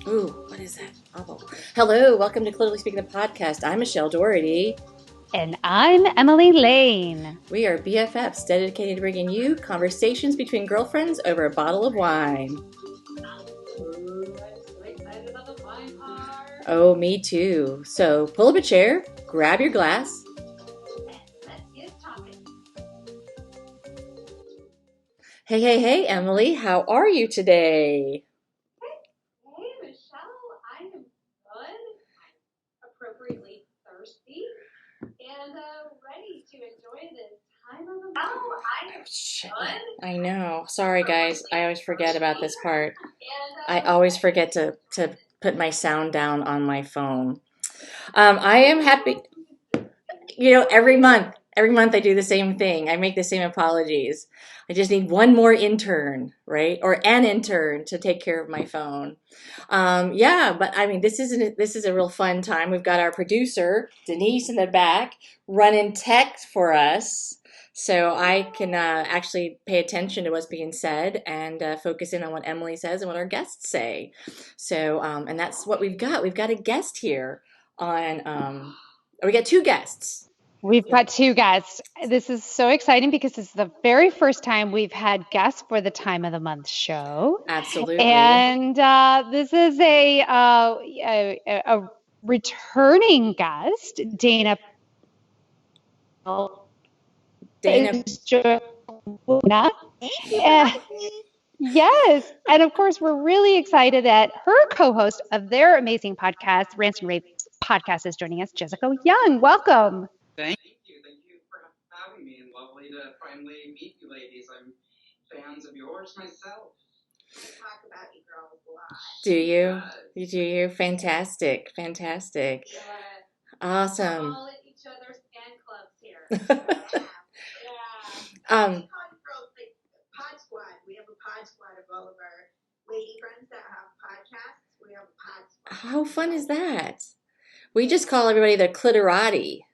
Ooh, what is that? Oh, hello. Welcome to Clearly Speaking, the podcast. I'm Michelle Doherty. And I'm Emily Lane. We are BFFs dedicated to bringing you conversations between girlfriends over a bottle of wine. Ooh, I'm so excited about the wine part. Oh, me too. So pull up a chair, grab your glass. Let's get talking. Hey, Emily. How are you today? Hey, Michelle. I am good. I'm appropriately thirsty and ready to enjoy this time of the month. Oh, I am Shit. good. I know. Sorry, guys. I always forget about this part. I always forget to put my sound down on my phone. I am happy. Every month I do the same thing. I make the same apologies. I just need one more intern, right? Or an intern to take care of my phone. Yeah, but I mean, this is a real fun time. We've got our producer, Denise, in the back running tech for us. So I can actually pay attention to what's being said and focus in on what Emily says and what our guests say. So, and that's what we've got. We've got a guest here we got two guests. We've got two guests. This is so exciting because this is the very first time we've had guests for the time of the month show. Absolutely. And this is a returning guest, Dana. Dana. Yes. And of course, we're really excited that her co-host of their amazing podcast, Rants and Raves podcast, is joining us, Jessica Young. Welcome. Thank you. Thank you for having me, and lovely to finally meet you ladies. I'm fans of yours myself. I talk about you girls a lot. Do you? You do you? Fantastic. Fantastic. Yeah. Awesome. We're all in each other's fan clubs here. Yeah. Um, Pod Squad. We have a pod squad of all of our lady friends that have podcasts. We have a pod squad. how fun is that? We just call everybody the clitorati.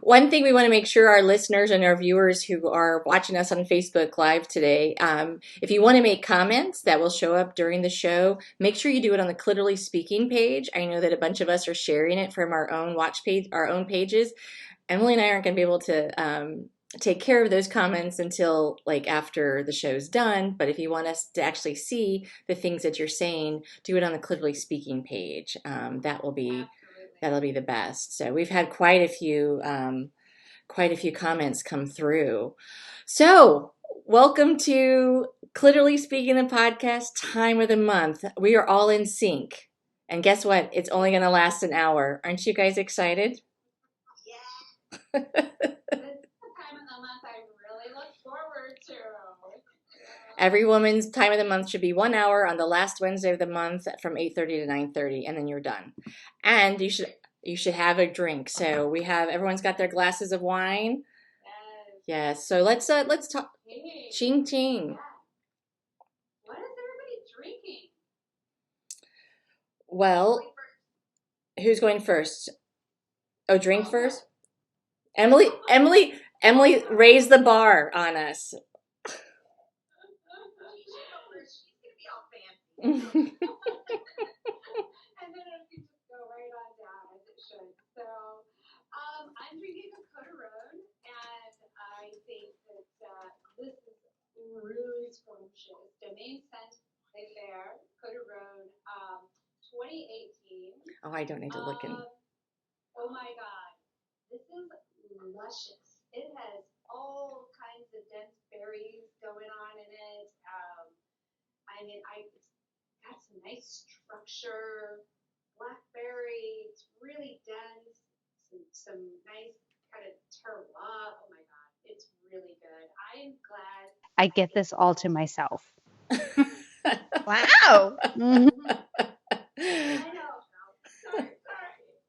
One thing we want to make sure our listeners and our viewers who are watching us on Facebook Live today, if you want to make comments that will show up during the show, make sure you do it on the Clitorally Speaking page. I know that a bunch of us are sharing it from our own watch page, our own pages. Emily and I aren't going to be able to take care of those comments until like after the show's done. But if you want us to actually see the things that you're saying, do it on the Clitorally Speaking page. That'll be the best. So we've had quite a few comments come through. So welcome to Clitorally Speaking, the podcast, time of the month. We are all in sync. And guess what? It's only going to last an hour. Aren't you guys excited? Yeah. This is the time of the month I really look forward to. Every woman's time of the month should be 1 hour on the last Wednesday of the month from 8:30 to 9:30, and then you're done. And you should have a drink. So everyone's got their glasses of wine. Yes. So let's talk. Hey. Ching ching. Yeah. What is everybody drinking? Well, who's going first? Oh, drink first. Emily, raise the bar on us. And then it could just go right on down as it should. So I'm drinking a Pameron, and I think that this is really scrumptious. Domain scent right there, Pameron, 2018. Oh, I don't need to look in. Oh my God, this is luscious. It has all kinds of dense berries going on in it. It's got some nice structure, blackberry. It's really dense. Some nice kind of terroir. Oh my God, it's really good. I'm glad. I get this all to myself. Wow. Mhm. I know. Sorry.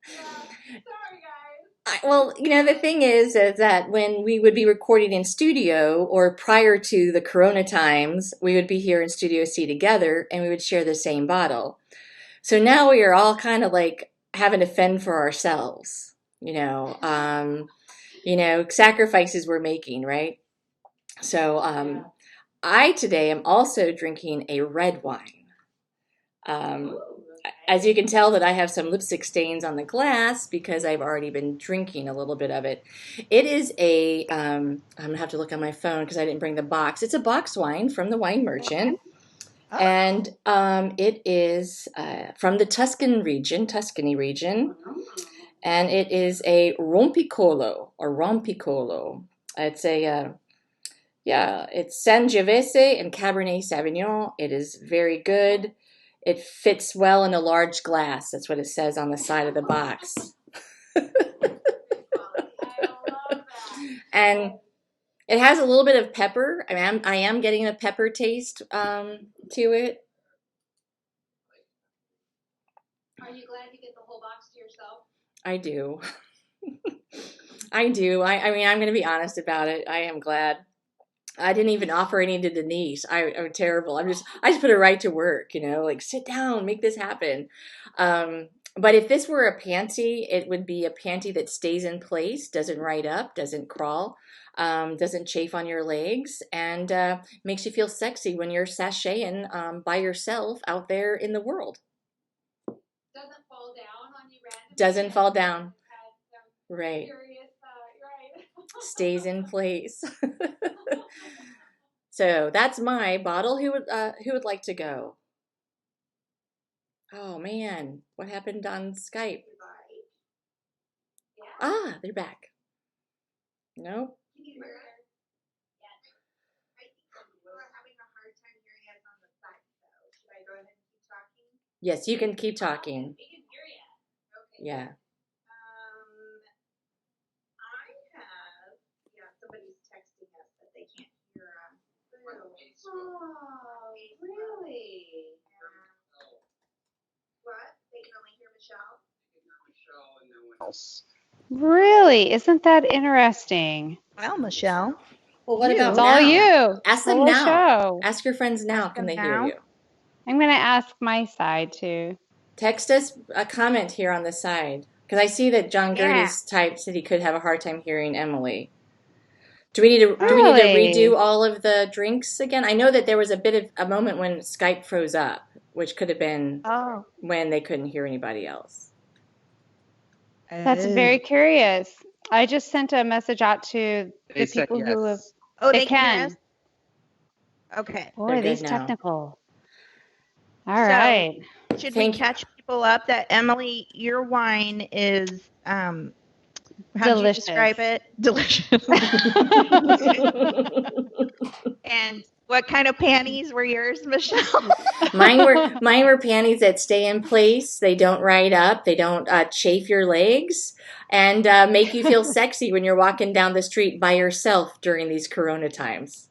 Yeah, sorry, guys. Well, the thing is that when we would be recording in studio or prior to the Corona times, we would be here in Studio C together and we would share the same bottle. So now we are all kind of like having to fend for ourselves, sacrifices we're making, right? So I today am also drinking a red wine. As you can tell that I have some lipstick stains on the glass because I've already been drinking a little bit of it. It is I'm going to have to look on my phone because I didn't bring the box. It's a box wine from the wine merchant. Oh. And it is from the Tuscany region, and it is a rompicolo or rompicolo. It's it's Sangiovese and Cabernet Sauvignon. It is very good. It fits well in a large glass. That's what it says on the side of the box. I love that. And it has a little bit of pepper. I am getting a pepper taste to it. Are you glad you get the whole box to yourself? I do. I do. I mean, I'm going to be honest about it. I am glad. I didn't even offer any to Denise. I'm terrible. I just put her right to work, like sit down, make this happen. But if this were a panty, it would be a panty that stays in place, doesn't ride up, doesn't crawl, doesn't chafe on your legs, and makes you feel sexy when you're sashaying by yourself out there in the world. Doesn't fall down on you randomly. Doesn't fall down. Right. Curious, right. Stays in place. So that's my bottle. Who would like to go? Oh man, what happened on Skype? Yeah. Ah, they're back. Nope. Can you hear us? I think we're having a hard time hearing us on the side, though. Should I go ahead and keep talking? Yes, you can keep talking. We can hear you. Okay. Yeah. Somebody's texting us that they can't hear us. Oh, really? What? They can only hear Michelle? Michelle and no one else. Really? Isn't that interesting? Well, Michelle. Well, what about It's now? all you. Ask them Full now. show. Ask your friends now. Ask Can they them hear now. you? I'm going to ask my side too. Text us a comment here on the side because I see that John Gertie's typed that he could have a hard time hearing Emily. Do we need to redo all of the drinks again? I know that there was a moment when Skype froze up, which could have been when they couldn't hear anybody else. That's very curious. I just sent a message out to They the said people who have. yes. Oh, They they can hear can. us? Okay. Boy, They're good these now. technical. All So- right. Should Thank we you. catch people up that Emily, your wine is how do you describe it? Delicious. And what kind of panties were yours, Michelle? Mine were panties that stay in place. They don't ride up. They don't chafe your legs and make you feel sexy when you're walking down the street by yourself during these Corona times.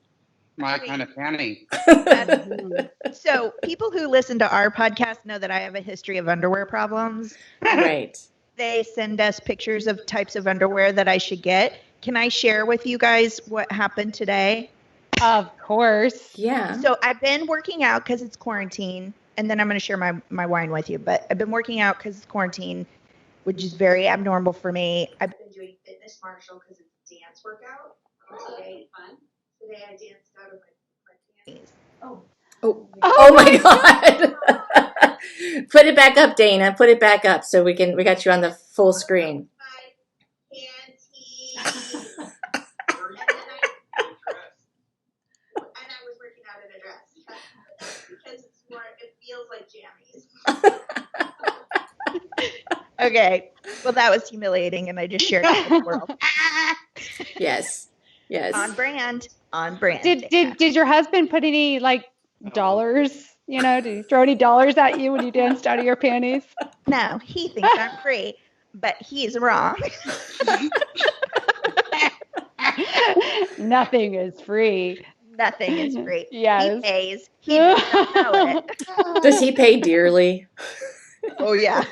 My kind of panty. So people who listen to our podcast know that I have a history of underwear problems. Right. They send us pictures of types of underwear that I should get. Can I share with you guys what happened today? Of course. Yeah. So I've been working out because it's quarantine, and then I'm going to share my wine with you. But I've been working out because it's quarantine, which is very abnormal for me. I've been doing fitness martial because it's a dance workout. Fun. Today I danced out of my panties. Oh my God. Put it back up, Dana. Put it back up so we got you on the full screen. My panties. And I was working out in a dress because it feels like jammies. Okay. Well, that was humiliating, and I just shared it with the world. Yes. On brand. On brand. Did your husband put any dollars? Did he throw any dollars at you when you danced out of your panties? No, he thinks I'm free, but he's wrong. Nothing is free. Nothing is free. Yes. He pays. He doesn't know it. Does he pay dearly? Oh, yeah.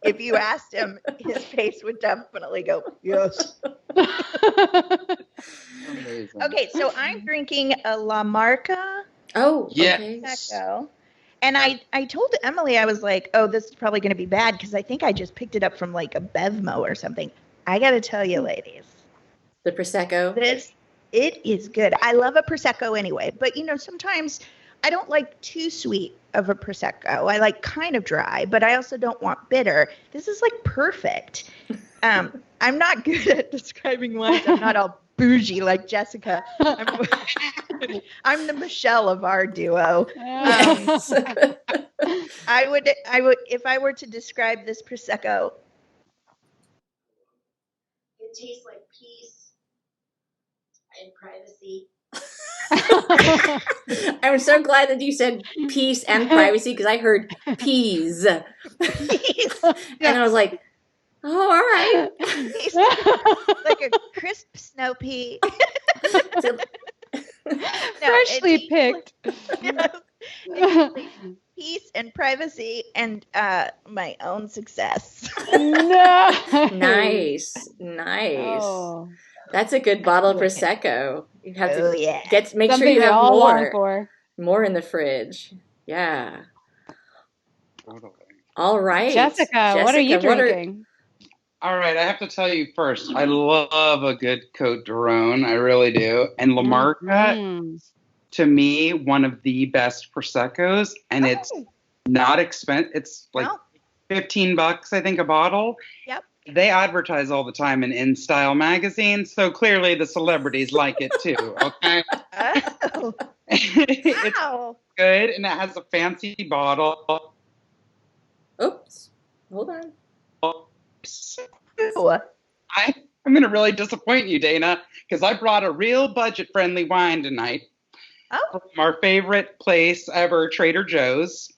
If you asked him, his face would definitely go, yes. Amazing. Okay, so I'm drinking a La Marca Oh, Yes. okay. Prosecco. And I told Emily, I was like, oh, this is probably going to be bad because I think I just picked it up from like a Bevmo or something. I got to tell you, ladies, The Prosecco. It is good. I love a Prosecco anyway, but sometimes I don't like too sweet of a Prosecco. I like kind of dry, but I also don't want bitter. This is like perfect. I'm not good at describing wines. I'm not all bougie like Jessica. I'm the Michelle of our duo. Yes. I would, if I were to describe this Prosecco, it tastes like peace and privacy. I'm so glad that you said peace and privacy because I heard peas. Peace. And I was like, oh, all right. Tastes like a crisp snow pea. Freshly picked. Peace and privacy and my own success. No. Nice. Oh. That's a good bottle of Prosecco. You have to make sure Something you we have all long for. more in the fridge. Yeah. Totally. All right. Jessica, what are you drinking? All right, I have to tell you first, I love a good Côte de Rhône. I really do. And La Marca, to me, one of the best Proseccos. And it's not expensive. It's like $15, I think, a bottle. Yep. They advertise all the time in InStyle magazines, so clearly the celebrities like it too, okay? Oh. It's good, and it has a fancy bottle. Oops. Hold on. I'm going to really disappoint you, Dana, because I brought a real budget-friendly wine tonight. From our favorite place ever, Trader Joe's.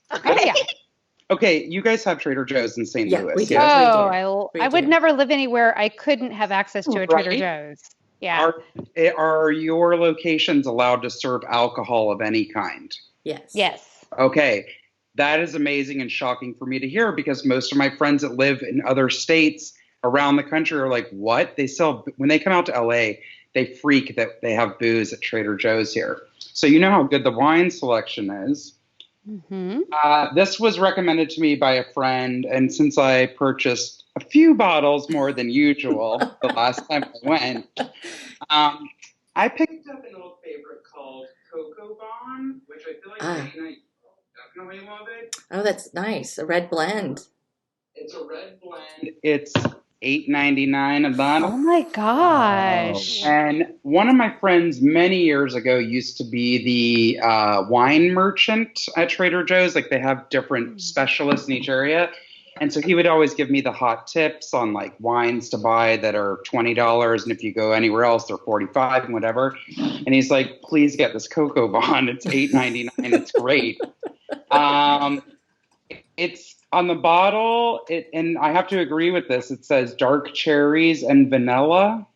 Okay, you guys have Trader Joe's in St. Louis. We do. Oh, I would never live anywhere I couldn't have access to a Trader Joe's. Yeah. Are your locations allowed to serve alcohol of any kind? Yes. Okay. That is amazing and shocking for me to hear because most of my friends that live in other states around the country are like, what? When they come out to LA, they freak that they have booze at Trader Joe's here. So you know how good the wine selection is. Mm-hmm. This was recommended to me by a friend, and since I purchased a few bottles more than usual the last time I went, I picked up an old favorite called Coco Bon, which I feel like Dana definitely love it. Oh, that's nice. A red blend. It's a red blend. It's $8.99 a bottle. Oh my gosh. And one of my friends many years ago used to be the wine merchant at Trader Joe's. Like they have different specialists in each area. And so he would always give me the hot tips on like wines to buy that are $20. And if you go anywhere else, they're $45 and whatever. And he's like, please get this Coco Bon. It's $8.99. It's great. It's on the bottle, and I have to agree with this. It says dark cherries and vanilla.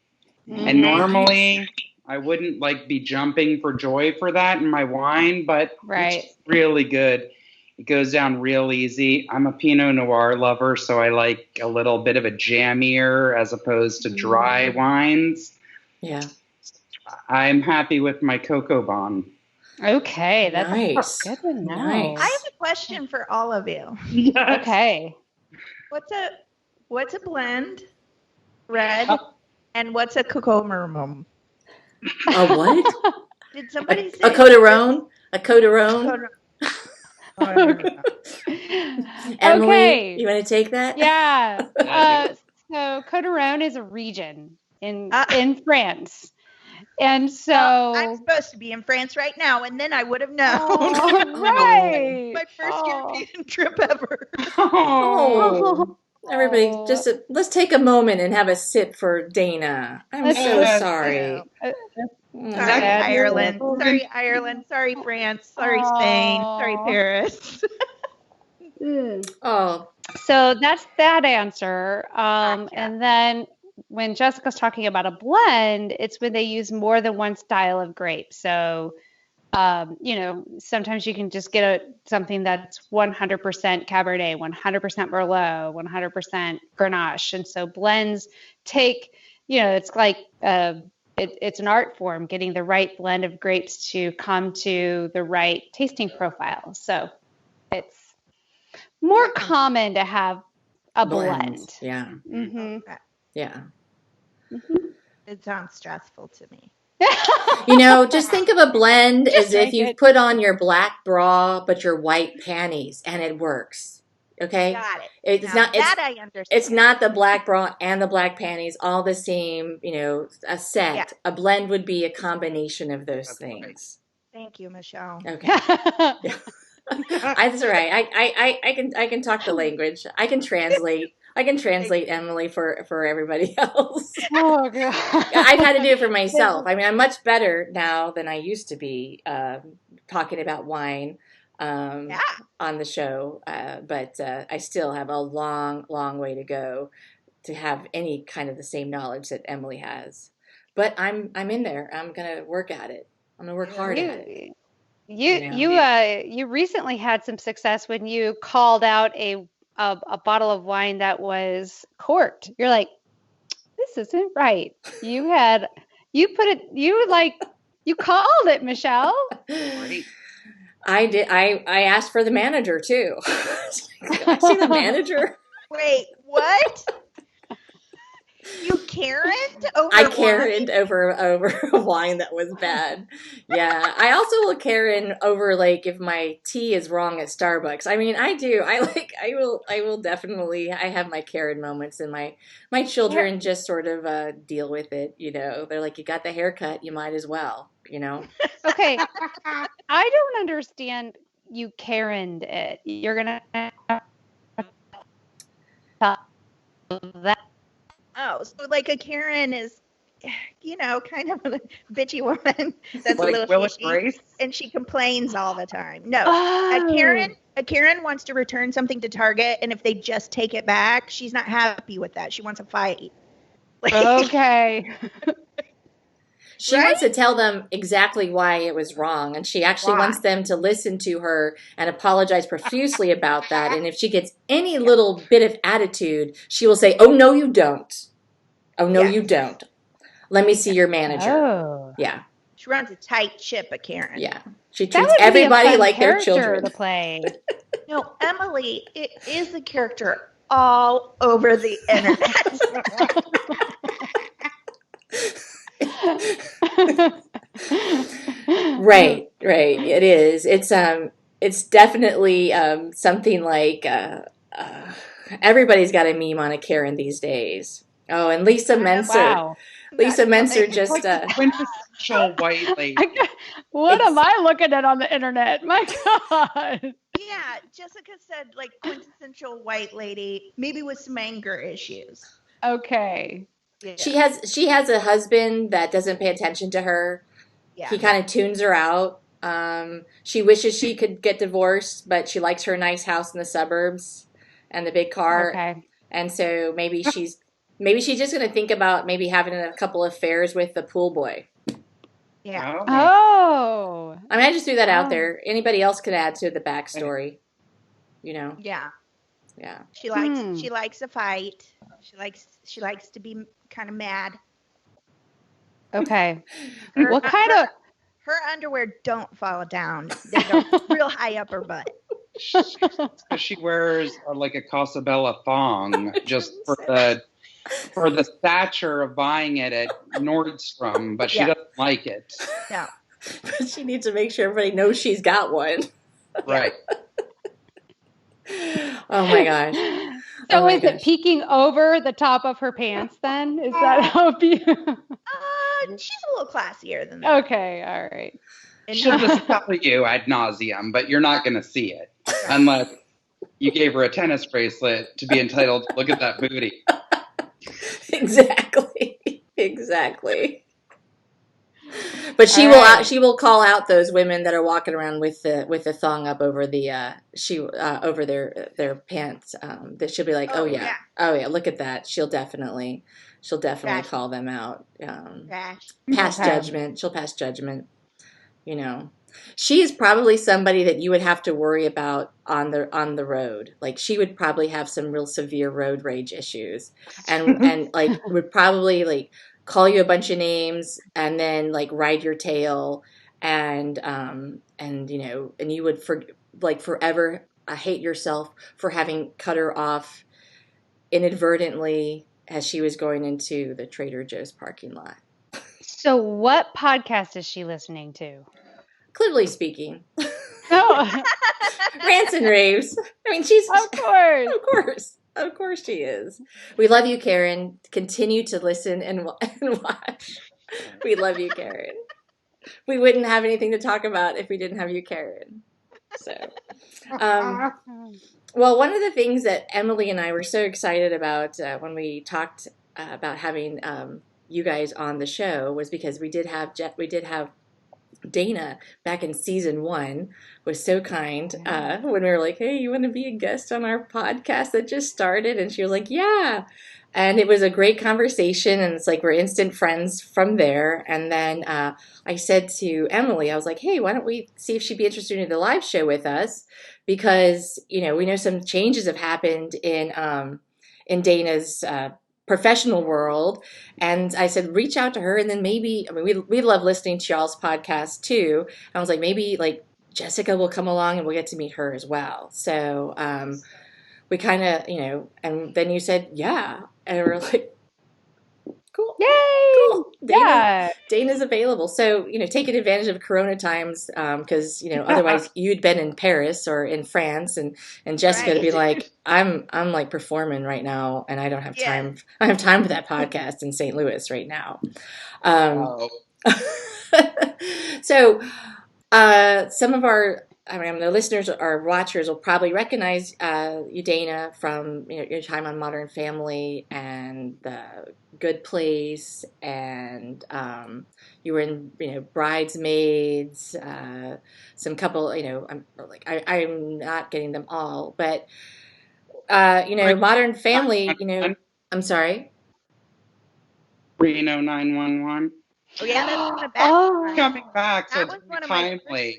Mm-hmm. And normally I wouldn't be jumping for joy for that in my wine, but it's really good. It goes down real easy. I'm a Pinot Noir lover, so I like a little bit of a jammier as opposed to dry wines. Yeah. I'm happy with my Coco Bon. Okay, that's nice. Good to know. Nice. I have a question for all of you. Yes. Okay. What's a blend? Red. And what's a Pameron? A what? Did somebody say a Côte de Rhône? A Côte de Rhône? Emily, okay. You want to take that? Yeah. So Côte de Rhône is a region in France. And so I'm supposed to be in France right now, and then I would have known. Right. My first European trip ever. Everybody, just let's take a moment and have a sip for Dana. I'm so sorry. Sorry, Ireland. Sorry, Ireland. Sorry, France. Sorry, Spain. Sorry, Paris. Oh. So that's that answer. And then when Jessica's talking about a blend, it's when they use more than one style of grape. So, sometimes you can just get something that's 100% Cabernet, 100% Merlot, 100% Grenache. And so blends take, it's like it's an art form, getting the right blend of grapes to come to the right tasting profile. So it's more common to have a blend. Yeah. Mm-hmm. Yeah. Mm-hmm. It sounds stressful to me. You know, just think of a blend Just as if make you've it. put on your black bra but your white panties, and it works. Okay? Got it. It's Now not that I it's understand. not the black bra and the black panties all the same, you know, a set. Yeah. A blend would be a combination of those That's right. things. Thank you, Michelle. Okay. Yeah. That's all right. I can talk the language. I can translate. I can translate Emily for everybody else. Oh god. I've had to do it for myself. I mean, I'm much better now than I used to be talking about wine Yeah. on the show, but I still have a long way to go to have any kind of the same knowledge that Emily has. But I'm in there. I'm gonna work at it. I'm gonna work hard at it. You You know. you you recently had some success when you called out a bottle of wine that was corked. You're like, this isn't right. You called it, Michelle. Great. I did. I asked for the manager too. Can I see the manager? Wait, what? You Karen'd over I wine? Karen'd over a wine that was bad. Yeah, I also will Karen over like if my tea is wrong at Starbucks. I mean, I do. I will definitely. I have my Karen moments, and my children just sort of deal with it. You know, they're like, you got the haircut, you might as well. You know. Okay, I don't understand you Karen'd it. You're gonna tell that. Oh, so like a Karen is, kind of a bitchy woman that's a Like little Will and fishy, Grace? and she complains all the time. No, Oh, a Karen wants to return something to Target, and if they just take it back, she's not happy with that. She wants a fight. Like, okay. She right? wants to tell them exactly why it was wrong, and she actually Why? wants them to listen to her and apologize profusely about that. And if she gets any little bit of attitude, she will say, "Oh no, you don't. Oh no, you Yes. don't. Let me see your manager." Oh, Yeah, She runs a tight ship, a Karen. yeah. She that treats would be a everybody fun like their character children. to play. No, Emily, it is a character all over the internet. Right, right. It is. It's definitely something like everybody's got a meme on a Karen these days. Oh, and Lisa Menser. Wow. Lisa That's Menser funny. It's just like the quintessential white lady. What am ex- I looking at on the internet? My God. Yeah, Jessica said like quintessential white lady, maybe with some anger issues. Okay. Yeah, she has a husband that doesn't pay attention to her. yeah, He kind of tunes her out. She wishes she could get divorced, but she likes her nice house in the suburbs and the big car. Okay. And so maybe she's just going to think about maybe having a couple affairs with the pool boy. yeah. Oh, Oh. I mean, I just threw that out Oh. there. Anybody else could add to the backstory, you know? Yeah. Yeah. She likes a fight. She likes to be kind of mad. Okay. Her, What kind of her underwear don't fall down. They go real high up her butt. because she wears like a Casabella thong just for the stature of buying it at Nordstrom, but she Yeah. doesn't like it. No. But she needs to make sure everybody knows she's got one. Right. Oh my gosh. So Oh my is it gosh. peeking over the top of her pants then? Is that how it She's a little classier than that. Okay, all right. And She'll just tell you ad nauseum, but you're not going to see it unless you gave her a tennis bracelet to be entitled to look at that booty. Exactly. Exactly. But she All will right. she will call out those women that are walking around with the thong up over the over their pants. That she'll be like, oh yeah, look at that. She'll definitely Trash. call them out. Trash. Pass Okay. judgment. She'll pass judgment. You know, she is probably somebody that you would have to worry about on the road. Like she would probably have some real severe road rage issues, and like would probably like call you a bunch of names and then like ride your tail, and you know, and you would forever hate yourself for having cut her off inadvertently as she was going into the Trader Joe's parking lot. So what podcast is she listening to? Clearly speaking. Oh, Rants and Raves. I mean, she's, of course. of course she is. We love you, Karen. Continue to listen and watch. We love you, Karen. We wouldn't have anything to talk about if we didn't have you, Karen. So, well, one of the things that Emily and I were so excited about when we talked about having you guys on the show was because we did have Dana back in season 1 was so kind when we were like, hey, you want to be a guest on our podcast that just started? And she was like, yeah. And it was a great conversation. And it's like we're instant friends from there. And then I said to Emily, I was like, hey, why don't we see if she'd be interested in the live show with us? Because, you know, we know some changes have happened in Dana's professional world. And I said, reach out to her. And then maybe, I mean, we love listening to y'all's podcast too. I was like, maybe like Jessica will come along and we'll get to meet her as well. So we kind of, you know, and then you said, yeah. And we're like, cool. Yay! Cool. Yeah. Dana's available. So, you know, taking advantage of Corona times because, you know, otherwise you'd been in Paris or in France and Jessica to be like, I'm like performing right now and I don't have time. I don't have time for that podcast in St. Louis right now. So some of the listeners or watchers will probably recognize you, Dana, from your time on Modern Family and The Good Place, and you were in Bridesmaids, some couple. I'm not getting them all, but Modern Family. I'm sorry. Reno 911. Oh yeah, that's from the back. Coming back, so That it's was timely.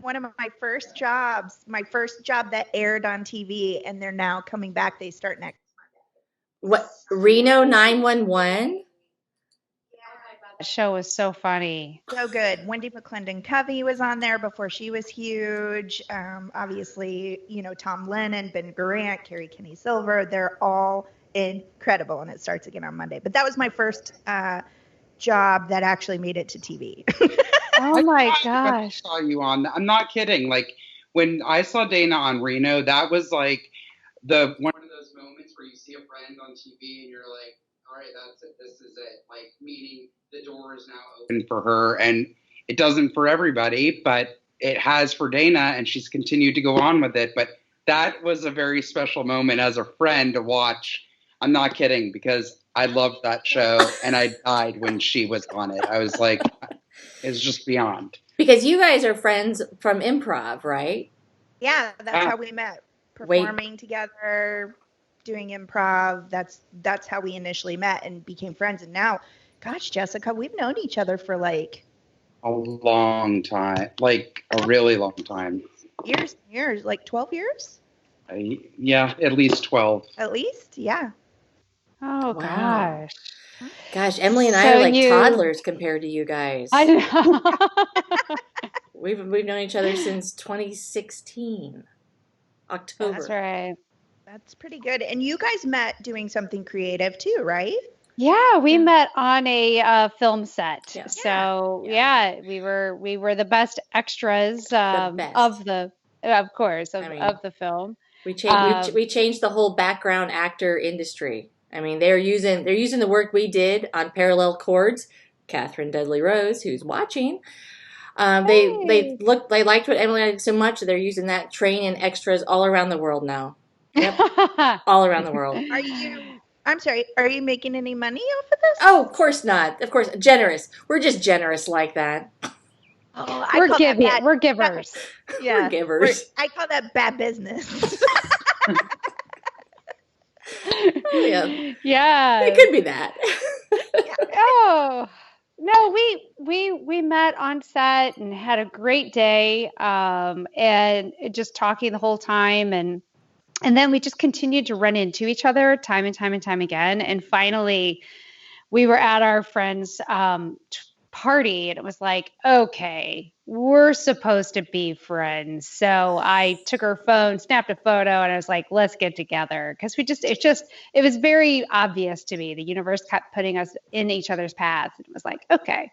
one of my first jobs, my first job that aired on TV, and they're now coming back. They start next Monday. What, Reno 911? That show was so funny. So good. Wendy McClendon Covey was on there before she was huge. Obviously, Tom Lennon, Ben Garant, Carrie Kinney Silver, they're all incredible. And it starts again on Monday. But that was my first job that actually made it to TV. Oh my gosh. I saw you on. I'm not kidding. Like when I saw Dana on Reno, that was like one of those moments where you see a friend on TV and you're like, all right, that's it. This is it. Like, meaning the door is now open for her. And it doesn't for everybody, but it has for Dana, and she's continued to go on with it. But that was a very special moment as a friend to watch. I'm not kidding, because I loved that show, and I died when she was on it. I was like, it's just beyond. Because you guys are friends from improv, right? Yeah, that's how we met. Performing together, doing improv. That's how we initially met and became friends. And now, gosh, Jessica, we've known each other for like a long time, like a really long time. Years, like 12 years? Yeah, at least 12. At least, yeah. Oh, wow. Gosh, Emily and I are like toddlers compared to you guys. I know. We've known each other since 2016, October. That's right. That's pretty good. And you guys met doing something creative too, right? Yeah, we met on a film set. Yeah. So we were the best extras of the film. We changed the whole background actor industry. I mean, they're using the work we did on Parallel Chords. Catherine Dudley Rose, who's watching, they liked what Emily did so much that they're using that training extras all around the world now. Yep, all around the world. Are you making any money off of this? Oh, of course not. Of course, generous. We're just generous like that. Oh, we're givers. We're givers. I call that bad business. Oh, yeah. It could be that. Oh. No, we met on set and had a great day, and just talking the whole time, and then we just continued to run into each other time and time again, and finally we were at our friend's party, and it was like, okay, we're supposed to be friends. So I took her phone, snapped a photo, and I was like, let's get together. Because it was very obvious to me. The universe kept putting us in each other's paths. And it was like, okay.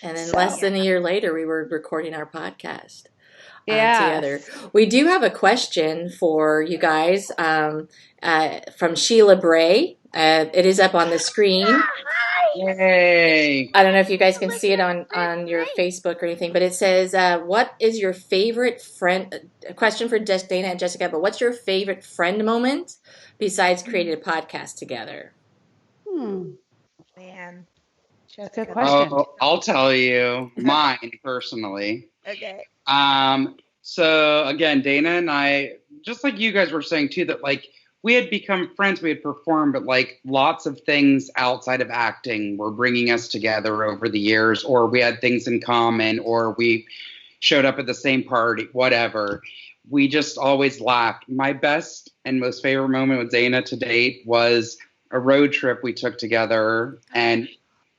And then So, less than a year later, we were recording our podcast together. yes. We do have a question for you guys from Sheila Bray. It is up on the screen. Yay! I don't know if you guys can see it on your Facebook or anything, but it says, what is your favorite friend? A question for Dana and Jessica, but what's your favorite friend moment besides creating a podcast together? Man, Good question. Oh, I'll tell you mine personally. Okay. So again, Dana and I, just like you guys were saying too, that like we had become friends, we had performed, but like lots of things outside of acting were bringing us together over the years, or we had things in common, or we showed up at the same party, whatever. We just always laughed. My best and most favorite moment with Dana to date was a road trip we took together, and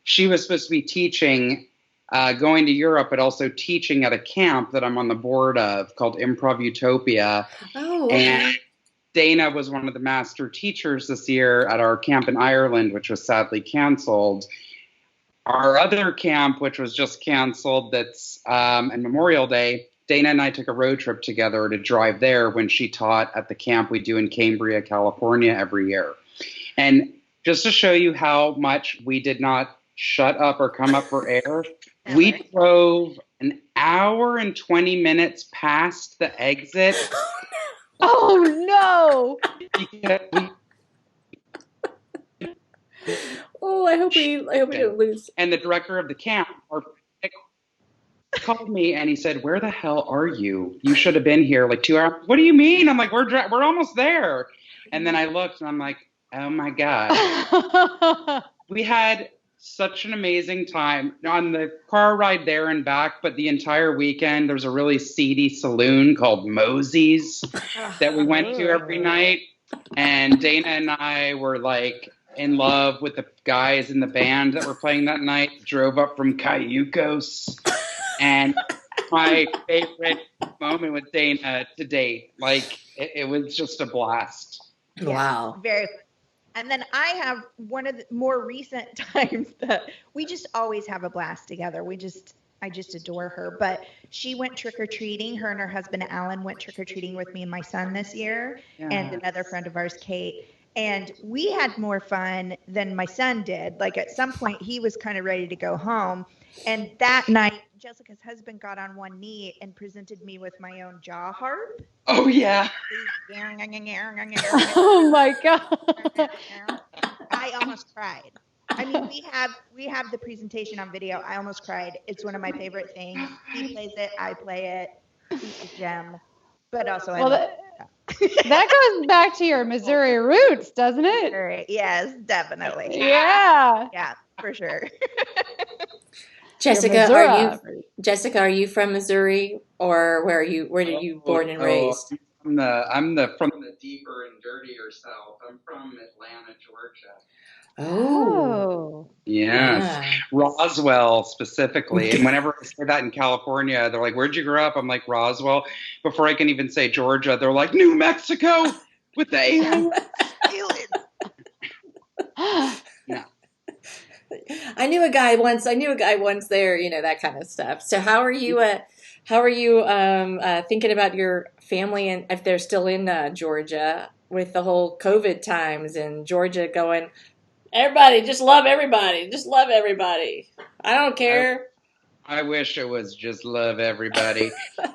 she was supposed to be teaching, going to Europe, but also teaching at a camp that I'm on the board of called Improv Utopia. Oh, okay. And Dana was one of the master teachers this year at our camp in Ireland, which was sadly canceled. Our other camp, which was just canceled, that's on Memorial Day, Dana and I took a road trip together to drive there when she taught at the camp we do in Cambria, California every year. And just to show you how much we did not shut up or come up for air, we drove an hour and 20 minutes past the exit. Oh no! Oh, I hope we don't lose. And the director of the camp called me and he said, "Where the hell are you? You should have been here like 2 hours." What do you mean? I'm like, we're almost there. And then I looked and I'm like, oh my God. We had such an amazing time on the car ride there and back, but the entire weekend there's a really seedy saloon called Mosey's that we went to every night. And Dana and I were like in love with the guys in the band that were playing that night, drove up from Cayucos. And my favorite moment with Dana to date, like it was just a blast. Yeah, Wow. very. And then I have one of the more recent times that we just always have a blast together. I just adore her. But she went trick-or-treating. Her and her husband, Alan, went trick-or-treating with me and my son this year, and another friend of ours, Kate. And we had more fun than my son did. Like at some point, he was kind of ready to go home. And that night, Jessica's husband got on one knee and presented me with my own jaw harp. Oh, yeah. Oh my God. I almost cried. I mean, we have the presentation on video. I almost cried. It's one of my favorite things. He plays it. I play it. He's a gem. But also, that goes back to your Missouri roots, doesn't it? Yes, definitely. Yeah. Yeah, for sure. Jessica, are you from Missouri, or where did you born and raised? I'm from the deeper and dirtier South. I'm from Atlanta, Georgia. Oh. Yes. Yeah. Roswell specifically. And whenever I say that in California, they're like, "Where'd you grow up?" I'm like, "Roswell." Before I can even say Georgia, they're like, "New Mexico with the aliens." No. I knew a guy once there, that kind of stuff. So how are you thinking about your family, and if they're still in Georgia with the whole COVID times, and Georgia going, everybody just love everybody. Just love everybody. I don't care. I wish it was just love everybody.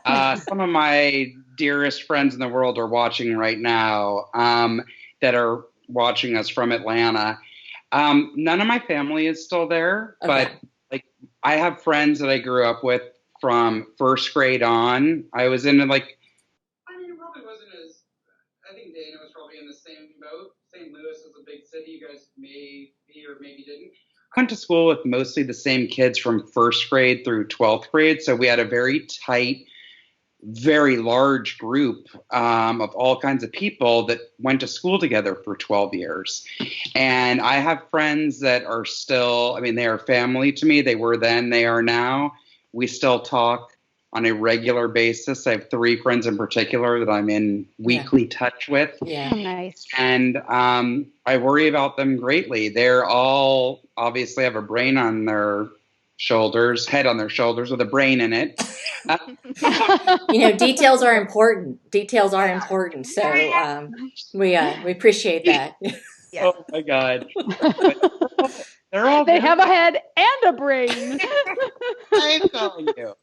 Some of my dearest friends in the world are watching right now, that are watching us from Atlanta. None of my family is still there, but like I have friends that I grew up with from first grade on. I was in like, I mean, it probably wasn't as, I think Dana was probably in the same boat. St. Louis is a big city. You guys maybe or maybe didn't. I went to school with mostly the same kids from first grade through 12th grade. So we had a very tight very large group of all kinds of people that went to school together for 12 years. And I have friends that are still, I mean, they are family to me. They were then, they are now. We still talk on a regular basis. I have 3 friends in particular that I'm in weekly touch with. Yeah. Oh, nice. And I worry about them greatly. They're all obviously have a brain on their shoulders, head on their shoulders with a brain in it. You know, details are important. Details are important. So we appreciate that. Yeah. Oh my God. They're all They very, have a head and a brain. I'm telling you.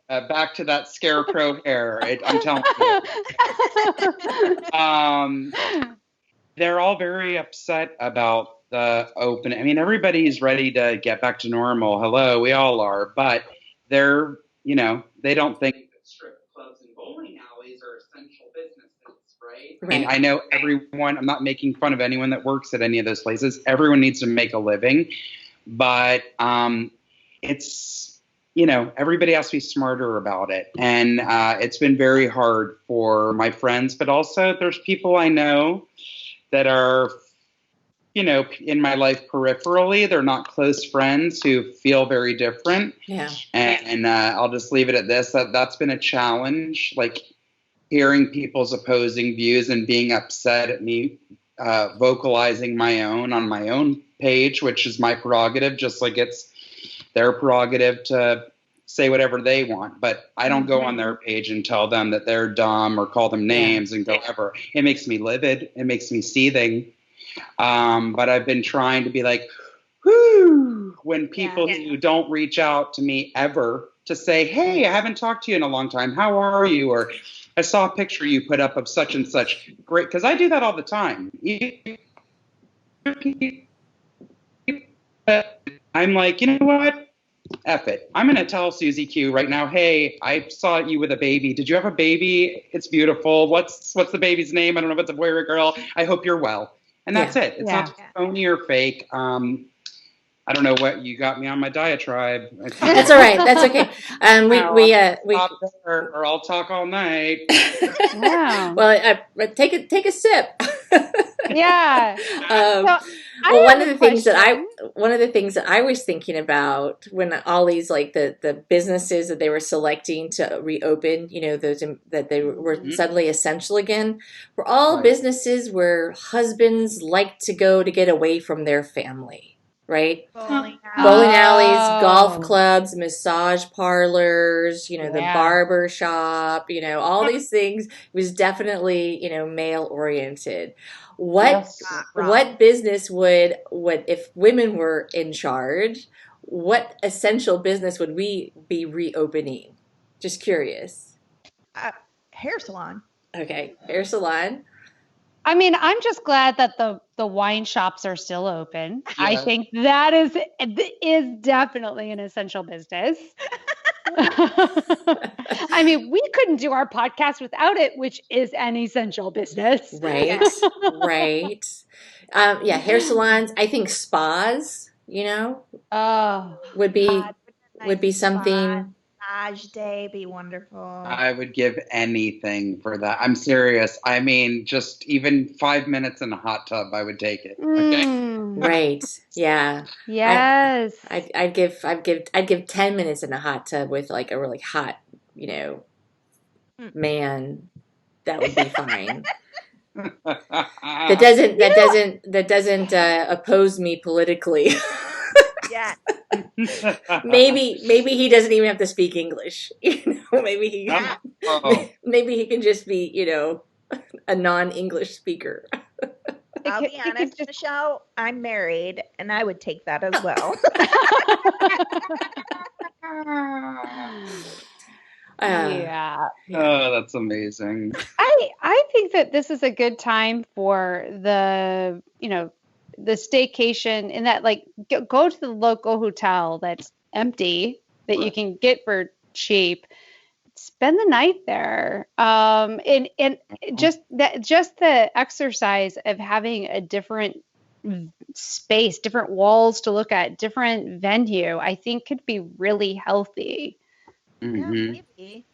Back to that scarecrow hair. I'm telling you. They're all very upset about the open. I mean, everybody's ready to get back to normal. Hello, we all are. But they're, you know, they don't think that strip clubs and bowling alleys are essential businesses, right? I mean, Right. I know everyone, I'm not making fun of anyone that works at any of those places. Everyone needs to make a living. But it's, you know, everybody has to be smarter about it. And it's been very hard for my friends, but also there's people I know that are, you know, in my life peripherally. They're not close friends who feel very different. Yeah. And I'll just leave it at this. That's been a challenge, like hearing people's opposing views and being upset at me vocalizing my own on my own page, which is my prerogative, just like it's their prerogative to say whatever they want. But I don't go on their page and tell them that they're dumb or call them names and go ever. It makes me livid. It makes me seething. But I've been trying to be like, whoo, when people who don't reach out to me ever to say, hey, I haven't talked to you in a long time. How are you? Or I saw a picture you put up of such and such. Great. Because I do that all the time. I'm like, you know what? F it. I'm going to tell Susie Q right now, hey, I saw you with a baby. Did you have a baby? It's beautiful. What's the baby's name? I don't know if it's a boy or a girl. I hope you're well. And that's it. It's not phony or fake. I don't know what you got me on my diatribe. That's all right. That's okay. We Stop there, or I'll talk all night. Wow. well, take a sip. Yeah. Well, one of the things that I was thinking about when all these like the businesses that they were selecting to reopen, you know, those that they were suddenly essential again, were all businesses where husbands like to go to get away from their family. Right? Bowling alleys, golf clubs, massage parlors, you know, the barber shop, you know, all these things. It was definitely, you know, male oriented. What business would if women were in charge, what essential business would we be reopening? Just curious. Hair salon. Okay, hair salon. I mean, I'm just glad that the wine shops are still open. Yeah. I think that is definitely an essential business. I mean, we couldn't do our podcast without it, which is an essential business. Right, right. Yeah, hair salons. I think spas, you know, would be something. Massage day be wonderful. I would give anything for that. I'm serious. I mean, just even 5 minutes in a hot tub, I would take it. Okay. Right. Yeah. Yes. I'd give 10 minutes in a hot tub with like a really hot, you know, man. That would be fine. That doesn't oppose me politically. Yeah. Maybe he doesn't even have to speak English. You know, maybe he can just be, you know, a non-English speaker. I'll be honest, Michelle, I'm married and I would take that as well. Yeah. Oh, that's amazing. I think that this is a good time for the, you know, the staycation, in that like go to the local hotel that's empty that you can get for cheap. Spend the night there. And just the exercise of having a different space, different walls to look at, different venue, I think could be really healthy. Yeah, maybe.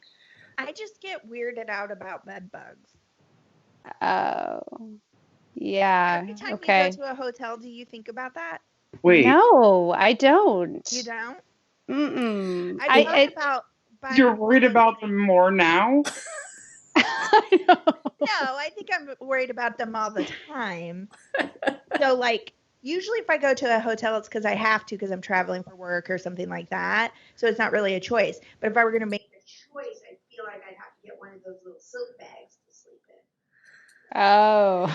I just get weirded out about bed bugs. Oh, yeah. Every time you go Okay. to a hotel, do you think about that? Wait, No, I don't. You don't? Mm-mm. I've thought about buying you're one of worried those about things. them more now? I know. No, I think I'm worried about them all the time. So, like, usually if I go to a hotel, it's because I have to because I'm traveling for work or something like that. So it's not really a choice. But if I were going to make The choice, I feel like I'd have to get one of those little silk bags to sleep in. Oh,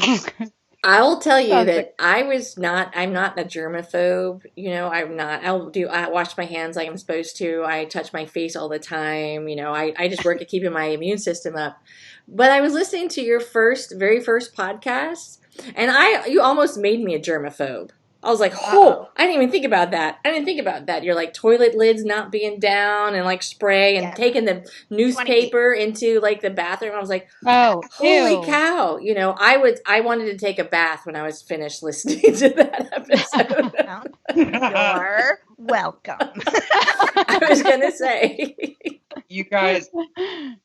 I will tell you sounds like that I'm not a germaphobe. I'm not. I wash my hands like I'm supposed to. I touch my face all the time. I just work at keeping my immune system up. But I was listening to your very first podcast, and you almost made me a germaphobe. I was like, Uh-oh. I didn't even think about that. I didn't think about that. You're like toilet lids not being down and like spray and Yes. taking the 20 feet. newspaper into like the bathroom. I was like, oh, holy ew. cow. I wanted to take a bath when I was finished listening to that episode. Well, you're welcome. I was going to say. You guys,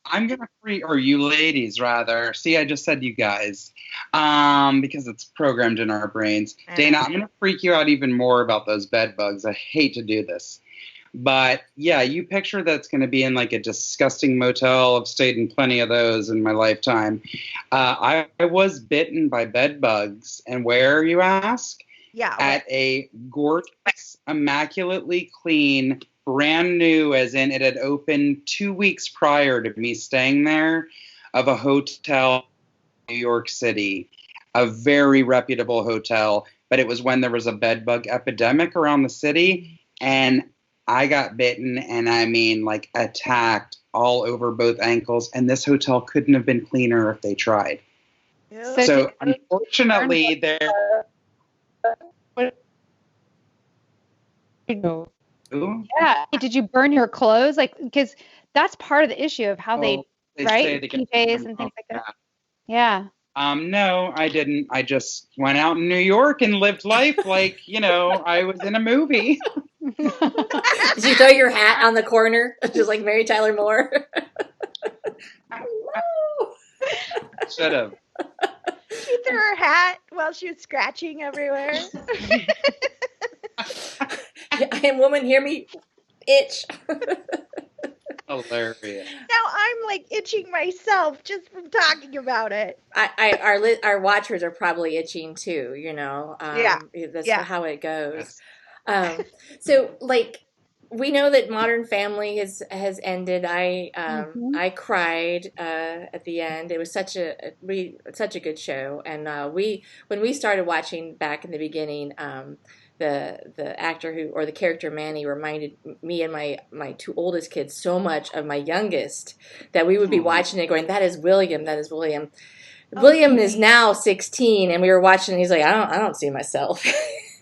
I'm gonna or you ladies rather. See, I just said you guys, because it's programmed in our brains. Dana, I'm gonna freak you out even more about those bed bugs. I hate to do this, but yeah, you picture that's gonna be in like a disgusting motel. I've stayed in plenty of those in my lifetime. I was bitten by bed bugs, and where, you ask? Yeah. At a gorgeous, immaculately clean, brand new, as in it had opened 2 weeks prior to me staying there, of a hotel in New York City, a very reputable hotel. But it was when there was a bed bug epidemic around the city, and I got bitten, and I mean, like, attacked all over both ankles. And this hotel couldn't have been cleaner if they tried. Ew. So unfortunately, there. Ooh, Yeah. Did you burn your clothes? Like, because that's part of the issue of how oh, they right? say they get PJs and things like yeah. that. Yeah. No, I didn't. I just went out in New York and lived life like, I was in a movie. Did you throw your hat on the corner, just like Mary Tyler Moore? Hello. Should have. She threw her hat while she was scratching everywhere. I am woman, hear me itch. Hilarious. Now I'm like itching myself just from talking about it. Our watchers are probably itching too, Yeah. That's Yeah. how it goes. Yes. So like we know that Modern Family has ended. I cried at the end. It was such a good show, and when we started watching back in the beginning, the actor or the character Manny reminded me and my two oldest kids so much of my youngest that we would be watching it going, that is William, that is William. William is now 16, and we were watching, and he's like, I don't see myself.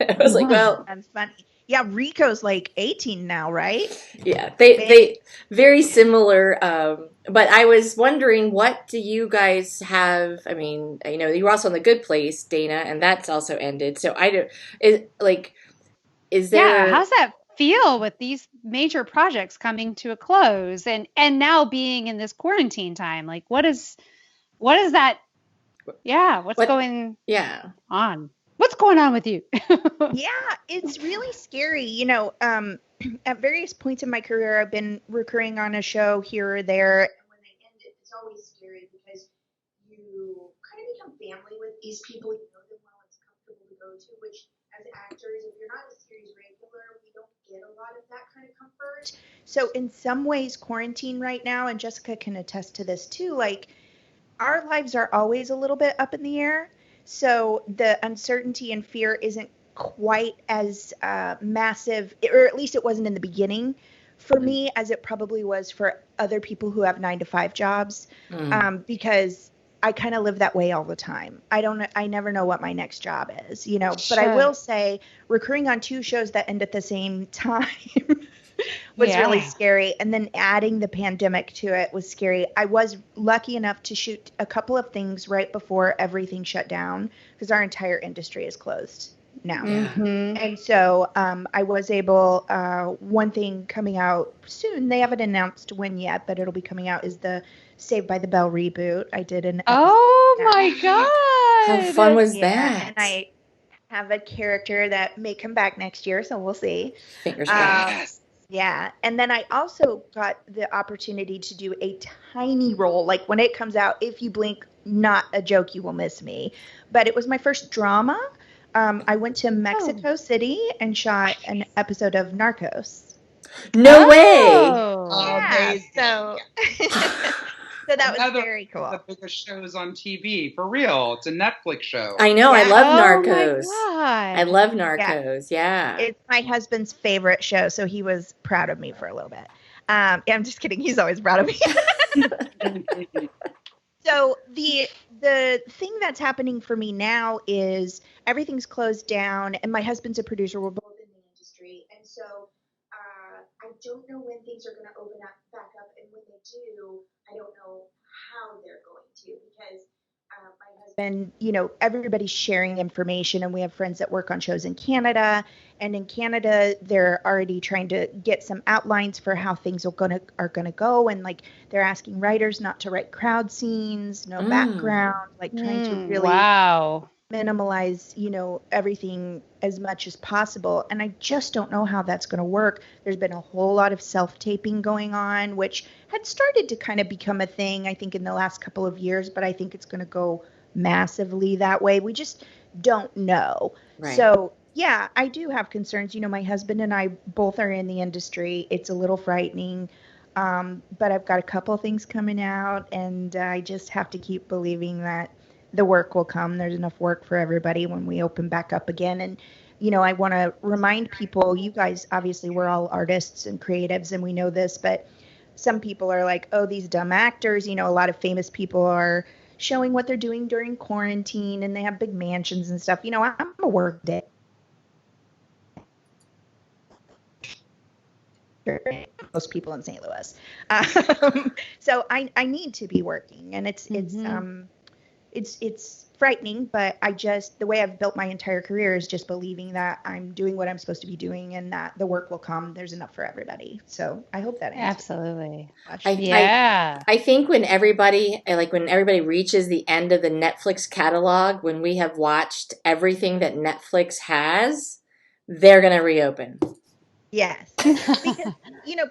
I was like, well, That's funny. Yeah, Rico's like 18 now, right? yeah, they very similar. But I was wondering, what do you guys have? I mean, you were also in The Good Place, Dana, and that's also ended. So is Yeah. there? How's that feel with these major projects coming to a close and now being in this quarantine time? Like, what is that? Yeah. What's going Yeah. on? What's going on with you? Yeah, it's really scary. At various points in my career, I've been recurring on a show here or there. And when they end it, it's always scary because you kind of become family with these people. You know them well. It's comfortable to go to, which as actors, if you're not a series regular, we don't get a lot of that kind of comfort. So in some ways, quarantine right now, and Jessica can attest to this too, like our lives are always a little bit up in the air. So the uncertainty and fear isn't quite as massive, or at least it wasn't in the beginning for me as it probably was for other people who have 9-to-5 jobs, because I kind of live that way all the time. I never know what my next job is, but I will say recurring on 2 shows that end at the same time was really scary. And then adding the pandemic to it was scary. I was lucky enough to shoot a couple of things right before everything shut down because our entire industry is closed now. Mm-hmm. And so I was able, one thing coming out soon, they haven't announced when yet, but it'll be coming out, is the Saved by the Bell reboot. I did an episode. Oh my How God. fun was Yeah, and that? I have a character that may come back next year, so we'll see. Fingers crossed. Yes. Yeah, and then I also got the opportunity to do a tiny role. Like when it comes out, if you blink, not a joke, you will miss me. But it was my first drama. I went to Mexico City and shot an episode of Narcos. No way. Oh. Yeah, Amazing. so so that was Another very one of cool. the biggest shows on TV, for real. It's a Netflix show. I know. I Yeah. love Oh my Narcos. I God. love Narcos. Yeah. It's my husband's favorite show, so he was proud of me for a little bit. Yeah, I'm just kidding. He's always proud of me. So the thing that's happening for me now is everything's closed down, and my husband's a producer. We're both in the industry, and so I don't know when things are going to open up back up, and when they do, I don't know how they're going to, because my husband, everybody's sharing information, and we have friends that work on shows in Canada, and in Canada they're already trying to get some outlines for how things are gonna go, and like they're asking writers not to write crowd scenes, no background, like trying to really Wow. minimalize, everything as much as possible. And I just don't know how that's going to work. There's been a whole lot of self-taping going on, which had started to kind of become a thing, I think, in the last couple of years, but I think it's going to go massively that way. We just don't know. Right. So, yeah, I do have concerns. My husband and I both are in the industry. It's a little frightening. But I've got a couple things coming out, and I just have to keep believing that the work will come. There's enough work for everybody when we open back up again. And, I want to remind people, you guys, obviously, we're all artists and creatives, and we know this, but some people are like, oh, these dumb actors. A lot of famous people are showing what they're doing during quarantine, and they have big mansions and stuff. I'm a work day. Most people in St. Louis. So I need to be working, and it's frightening, but the way I've built my entire career is just believing that I'm doing what I'm supposed to be doing, and that the work will come. There's enough for everybody. So I hope that answers. Absolutely. I think when everybody reaches the end of the Netflix catalog, when we have watched everything that Netflix has, they're going to reopen. Yes. Because,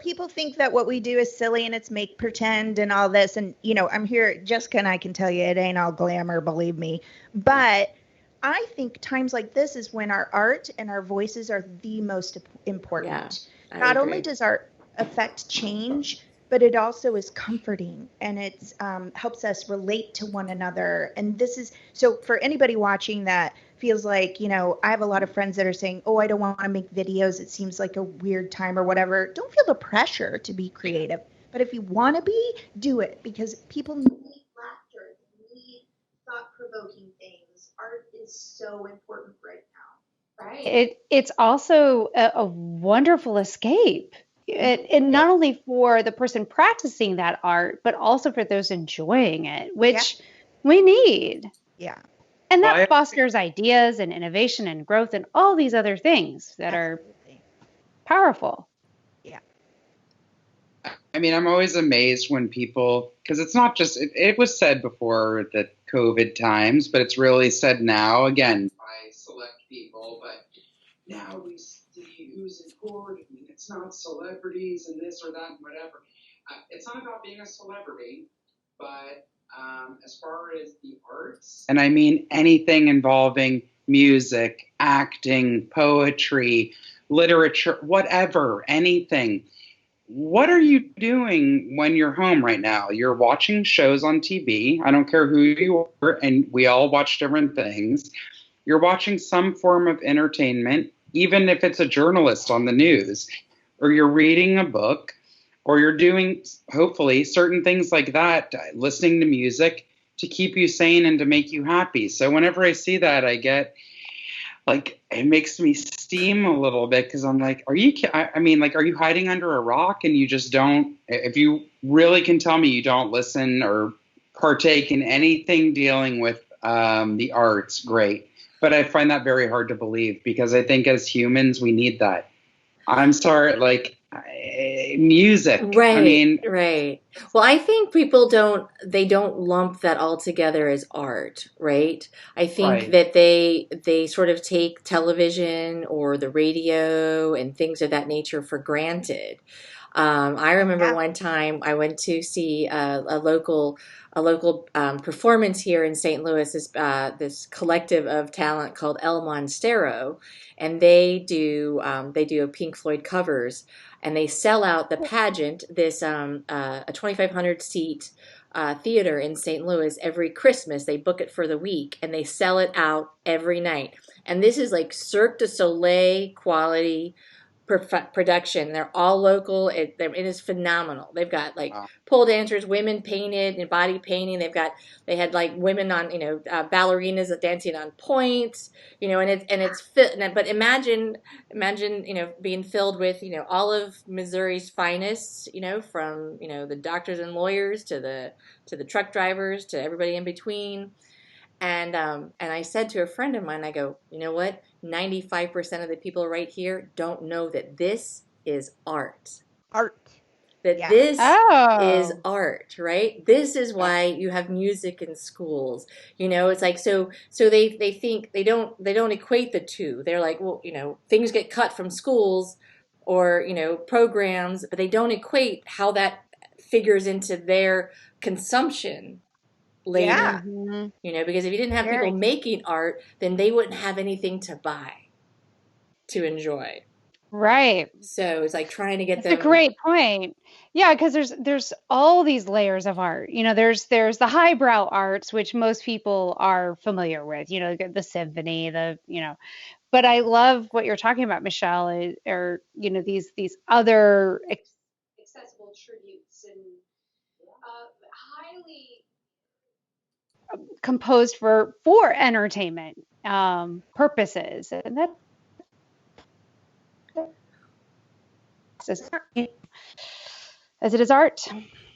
people think that what we do is silly and it's make pretend and all this. And, I'm here, Jessica and I can tell you it ain't all glamour, believe me. But I think times like this is when our art and our voices are the most important. Yeah, Not only does art affect change, but it also is comforting, and it's helps us relate to one another. And this is, so for anybody watching that feels like, I have a lot of friends that are saying, oh, I don't want to make videos, it seems like a weird time or whatever. Don't feel the pressure to be creative. But if you want to be, do it, because people need laughter, they need thought-provoking things. Art is so important right now, right? It's also a wonderful escape. And not only for the person practicing that art, but also for those enjoying it, which we need. Yeah. And that fosters ideas and innovation and growth and all these other things that are powerful. Yeah. I mean, I'm always amazed when people, because it's not just, it was said before the COVID times, but it's really said now, again, by select people, but now we see who's important. It's not celebrities and this or that and whatever. It's not about being a celebrity, but as far as the arts, and I mean anything involving music, acting, poetry, literature, whatever, anything. What are you doing when you're home right now? You're watching shows on TV. I don't care who you are, and we all watch different things. You're watching some form of entertainment, even if it's a journalist on the news, or you're reading a book, or you're doing, hopefully, certain things like that, listening to music to keep you sane and to make you happy. So whenever I see that, I get, like, it makes me steam a little bit, because I'm like, are you hiding under a rock and you just don't, if you really can tell me you don't listen or partake in anything dealing with the arts, great. but I find that very hard to believe because I think as humans, we need that. I'm sorry, like music. I Right, mean, right. Well, I think they don't lump that all together as art, right? I think right. that they sort of take television or the radio and things of that nature for granted. I remember Yeah. one time I went to see a local performance here in St. Louis. This collective of talent called El Monstero, and they do Pink Floyd covers, and they sell out the pageant, this a 2,500 seat theater in St. Louis every Christmas. They book it for the week and they sell it out every night. And this is like Cirque du Soleil quality production. They're all local. It is phenomenal. They've got like Wow. pole dancers, women painted and body painting. They had like women on, ballerinas dancing on points, and it's fit. But imagine, being filled with, all of Missouri's finest, from, the doctors and lawyers to the truck drivers to everybody in between. And I said to a friend of mine, I go, you know what? 95% of the people right here don't know that this is art. Art. That Yeah. this is Oh, art, right? This is why you have music in schools. It's like so they think they don't equate the two. They're like, well, things get cut from schools or, programs, but they don't equate how that figures into their consumption Yeah. later. hmm Because if you didn't have people Very. making art, then they wouldn't have anything to buy to enjoy. right. So it's like trying to get That's a them. great point. Yeah, because there's all these layers of art. There's the highbrow arts, which most people are familiar with. The symphony, But I love what you're talking about, Michelle, or these other accessible tributes and highly composed for entertainment purposes, and that's as it is art.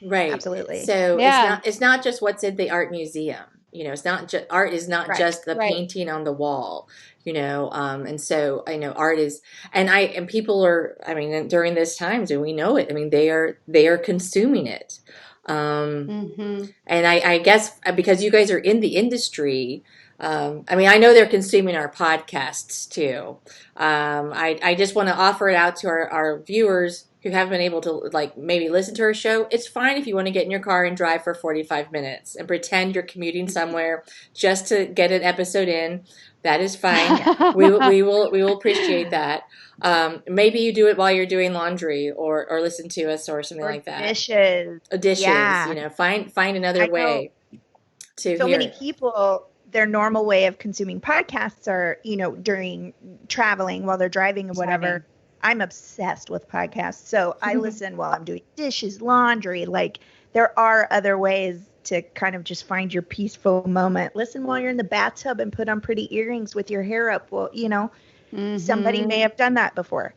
Right. Absolutely. So Yeah, it's not just what's in the art museum. It's not just art is not Right. just the right. painting on the wall. And so I know art is, and people are. I mean, during this times, and we know it. I mean, they are consuming it. Um, hmm And I guess because you guys are in the industry, I mean, I know they're consuming our podcasts too. I just want to offer it out to our viewers who haven't been able to like maybe listen to our show. It's fine if you want to get in your car and drive for 45 minutes and pretend you're commuting somewhere just to get an episode in. That is fine. Yeah. We will appreciate that. Maybe you do it while you're doing laundry or listen to us or something Or like that. dishes. Dishes, Yeah. find another I know way to so hear many it. people, their normal way of consuming podcasts are, during traveling while they're driving or whatever. Driving. I'm obsessed with podcasts. So I listen while I'm doing dishes, laundry. Like there are other ways to kind of just find your peaceful moment. Listen while you're in the bathtub and put on pretty earrings with your hair up. Well, somebody may have done that before.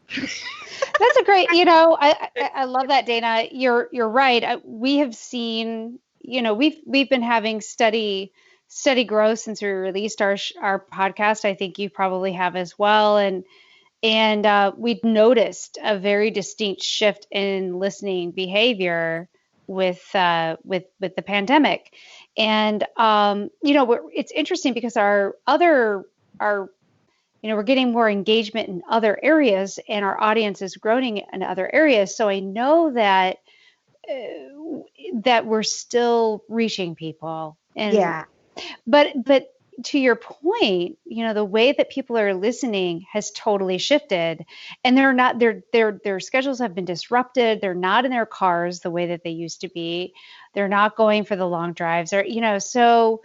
That's a great, I love that, Dana. You're right. We have seen, we've been having steady growth since we released our podcast. I think you probably have as well, and we've noticed a very distinct shift in listening behavior with the pandemic, and it's interesting because our we're getting more engagement in other areas and our audience is growing in other areas. So I know that we're still reaching people. Yeah. But to your point, the way that people are listening has totally shifted, and they're not their schedules have been disrupted. They're not in their cars the way that they used to be. They're not going for the long drives or so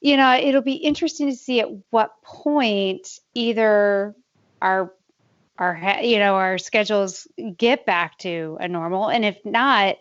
it'll be interesting to see at what point either our our schedules get back to a normal, and if not,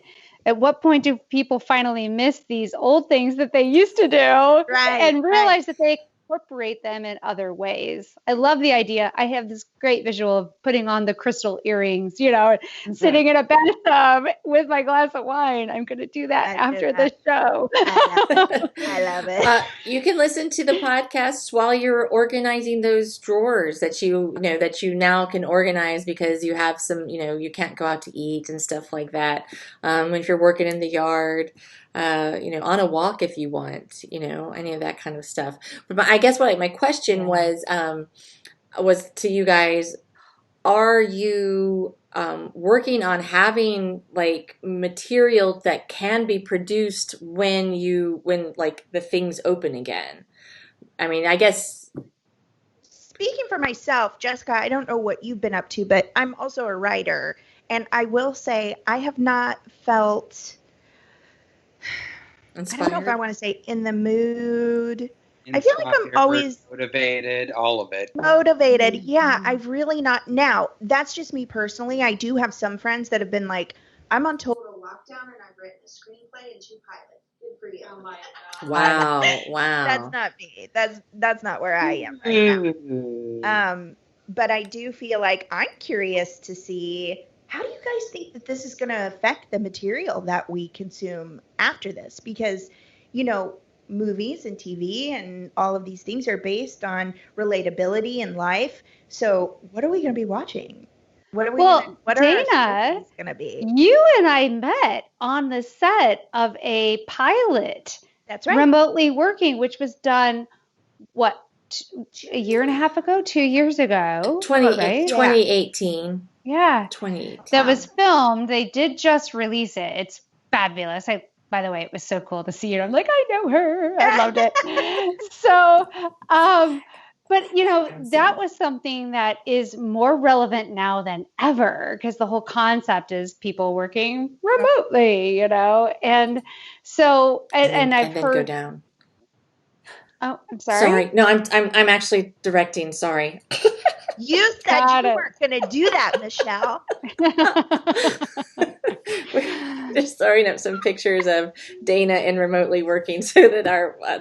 at what point do people finally miss these old things that they used to do Right. and realize that they incorporate them in other ways. I love the idea. I have this great visual of putting on the crystal earrings, sitting in a bathtub with my glass of wine. I'm going to do that I do after the that. show. I love it. You can listen to the podcasts while you're organizing those drawers that that you now can organize because you have some, you can't go out to eat and stuff like that. If you're working in the yard, on a walk if you want, any of that kind of stuff. But I guess my question was to you guys, are you working on having like material that can be produced when like the things open again? I mean, I guess. Speaking for myself, Jessica, I don't know what you've been up to, but I'm also a writer. And I will say I have not felt, I don't know if I Inspired? want to say in the mood. I feel like I'm always motivated, all of it. motivated. Yeah, I've really not. Now, that's just me personally. I do have some friends that have been like, I'm on total lockdown and I've written a screenplay and 2 pilots. Good for you. Oh my God. Wow, That's wow. not me. That's not where I am right now. But I do feel like I'm curious to see, how do you guys think that this is going to affect the material that we consume after this? Because, movies and TV and all of these things are based on relatability in life. So what are we going to be watching? What are our Dana, stories going to be? you and I met on the set of a pilot. That's right. Remotely working, which was done, a year and a half ago, 2 years ago, 2018. Yeah. 2018. That was filmed. They did just release it. It's fabulous. By the way, it was so cool to see it. I'm like, I know her. I loved it. So, but that was something that is more relevant now than ever because the whole concept is people working remotely, and so, and I've then heard. go down. Oh, I'm sorry. No, I'm actually directing. Sorry. You said you weren't going to do that, Michelle. We're just throwing up some pictures of Dana and remotely working so that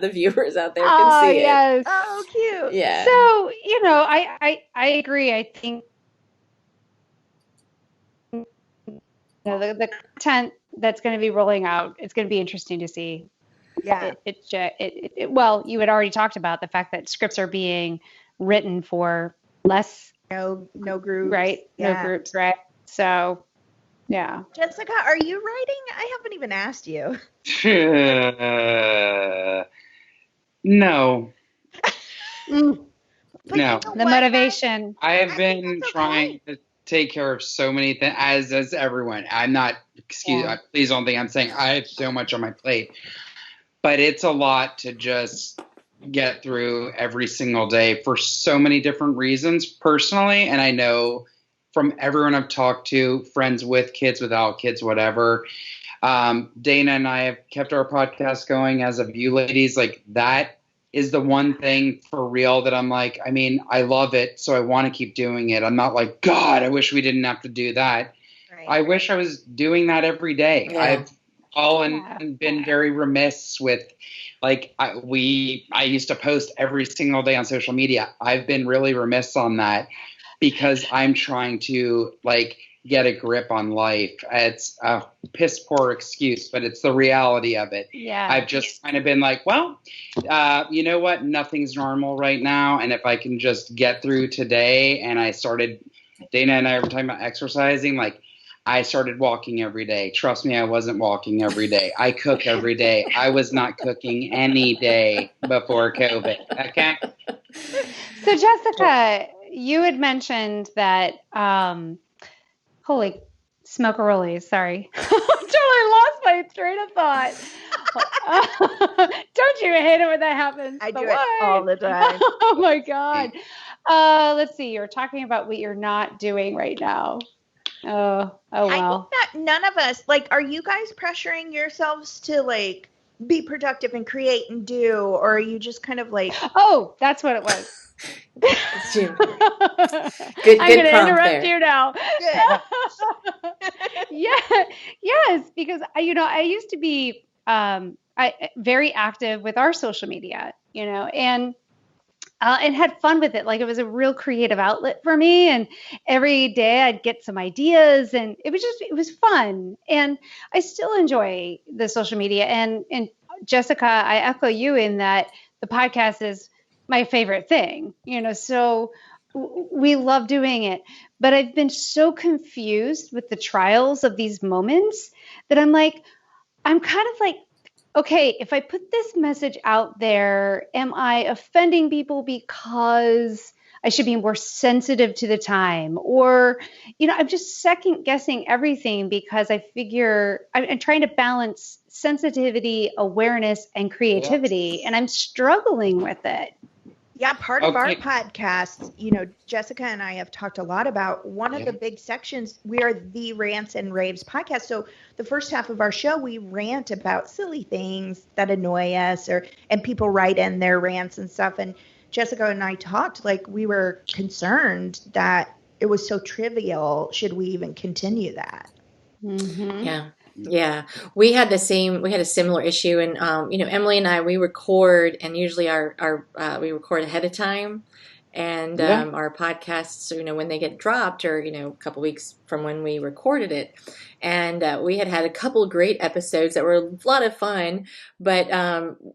the viewers out there can see it. Oh, cute. Yeah. So, I agree. I think the content that's going to be rolling out, it's going to be interesting to see. Yeah. Well, you had already talked about the fact that scripts are being written for less. No groups. Right. Yeah. No groups. Right. So, yeah. Jessica, are you writing? I haven't even asked you. No. But No. The motivation. I have been trying to take care of so many things, as everyone. I'm not, please don't think I'm saying I have so much on my plate. But it's a lot to just get through every single day for so many different reasons personally. And I know from everyone I've talked to, friends with kids, without kids, whatever. Dana and I have kept our podcast going, as of you ladies. Like, that is the one thing for real that I'm like, I mean, I love it, so I want to keep doing it. I'm not like, God, I wish we didn't have to do that. Right. I wish I was doing that every day. Yeah. I've been very remiss with, like, I used to post every single day on social media. I've been really remiss on that because I'm trying to, like, get a grip on life. It's a piss poor excuse, but it's the reality of it. Yeah. I've just kind of been like, well, you know what? Nothing's normal right now. And if I can just get through today, and Dana and I were talking about exercising, like, I started walking every day. Trust me, I wasn't walking every day. I cook every day. I was not cooking any day before COVID. Okay. So, Jessica, you had mentioned that, holy smokerolies, sorry. Totally lost my train of thought. Don't you hate it when that happens? I do it all the time. Oh my God. Let's see. You're talking about what you're not doing right now. Oh well. I think that none of us, like, are you guys pressuring yourselves to, like, be productive and create and do, or are you just kind of like... Oh, that's what it was. Good I'm going to interrupt there. you now. Yes, because I used to be very active with our social media, and and had fun with it. Like it was a real creative outlet for me. And every day I'd get some ideas, and it was fun. And I still enjoy the social media. And Jessica, I echo you in that the podcast is my favorite thing, so we love doing it. But I've been so confused with the trials of these moments that I'm kind of like, okay, if I put this message out there, am I offending people because I should be more sensitive to the time? Or, I'm just second guessing everything because I figure I'm trying to balance sensitivity, awareness, and creativity, and I'm struggling with it. Yeah, part of our Okay. podcast, Jessica and I have talked a lot about one of the big sections. We are the Rants and Raves podcast. So the first half of our show, we rant about silly things that annoy us, and people write in their rants and stuff. And Jessica and I talked like we were concerned that it was so trivial. Should we even continue that? Mm-hmm. Yeah. Yeah. We had a similar issue. And, Emily and I, we record, and usually we record ahead of time. And Yeah. our podcasts, when they get dropped, or a couple weeks from when we recorded it, and we had a couple great episodes that were a lot of fun, but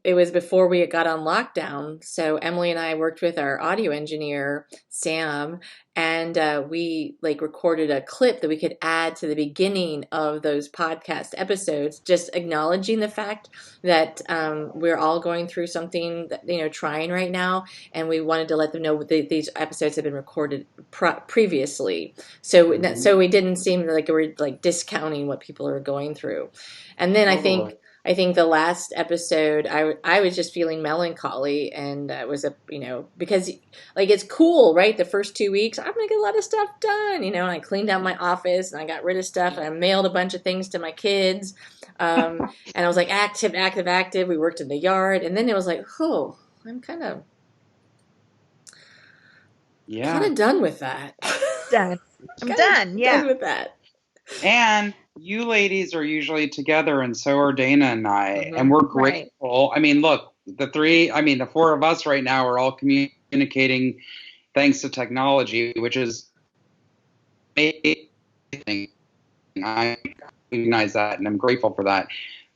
it was before we got on lockdown. So Emily and I worked with our audio engineer Sam, and we recorded a clip that we could add to the beginning of those podcast episodes, just acknowledging the fact that we're all going through something that, trying right now, and we wanted to let them know these episodes have been recorded previously, so we didn't seem like we were discounting what people are going through. And then I think the last episode, I was just feeling melancholy, and it was because it's cool, right? The first 2 weeks, I'm gonna get a lot of stuff done, and I cleaned out my office, and I got rid of stuff, and I mailed a bunch of things to my kids, and I was like active. We worked in the yard, and then it was like, oh, I'm kind of done with that. Done. I'm done. Yeah. Done with that. And you ladies are usually together, and so are Dana and I, and we're grateful. I mean, look, the four of us right now are all communicating thanks to technology, which is amazing. I recognize that, and I'm grateful for that.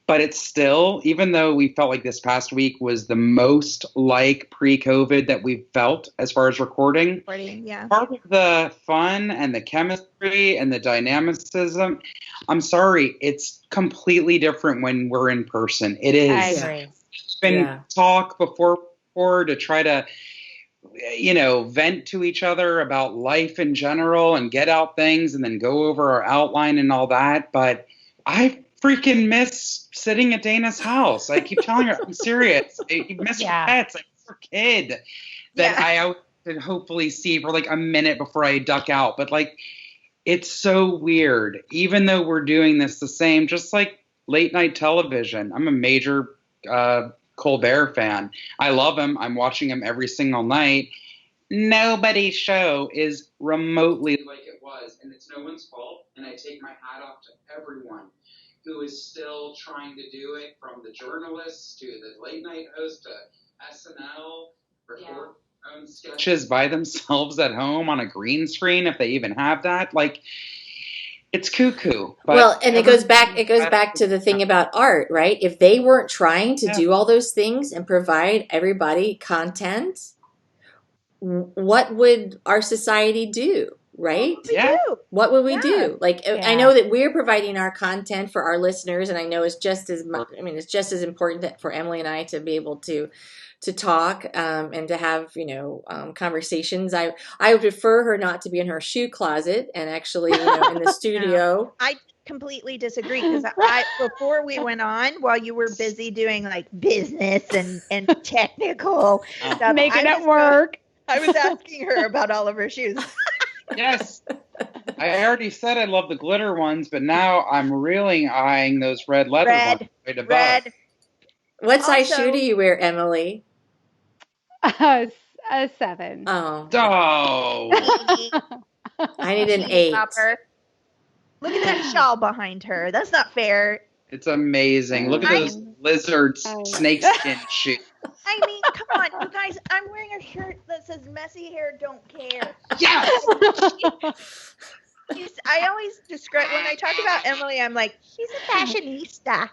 But it's still, even though we felt like this past week was the most like pre-COVID that we've felt as far as recording, Yeah. part of the fun and the chemistry and the dynamicism, I'm sorry, it's completely different when we're in person. It is. I agree. It's been talk before to try to, vent to each other about life in general and get out things and then go over our outline and all that. But I freaking miss sitting at Dana's house. I keep telling her, I'm serious. I miss your pets. I miss your kid that I could hopefully see for a minute before I duck out. But it's so weird. Even though we're doing this the same, just like late night television. I'm a major Colbert fan. I love him. I'm watching him every single night. Nobody's show is remotely like it was, and it's no one's fault. And I take my hat off to everyone who is still trying to do it, from the journalists to the late night host to SNL, record own sketches by themselves at home on a green screen, if they even have that. It's cuckoo. But and it goes back to the thing about art, right? If they weren't trying to do all those things and provide everybody content, what would our society do? Right? What would we do? I know that we're providing our content for our listeners, and I know it's just as much. I mean, it's just as important that for Emily and I to be able to talk and to have conversations. I would prefer her not to be in her shoe closet and actually in the studio. I completely disagree, because before we went on, while you were busy doing business and technical stuff, making it work, I was asking her about all of her shoes. Yes. I already said I love the glitter ones, but now I'm really eyeing those red leather ones right above. Red. What size shoe do you wear, Emily? A 7. Oh. I need an 8. Look at that shawl behind her. That's not fair. It's amazing. Look at those lizard snakeskin shoes. I mean, come on, you guys. I'm wearing a shirt that says "Messy hair don't care." Yes. I always describe when I talk about Emily, I'm like, she's a fashionista.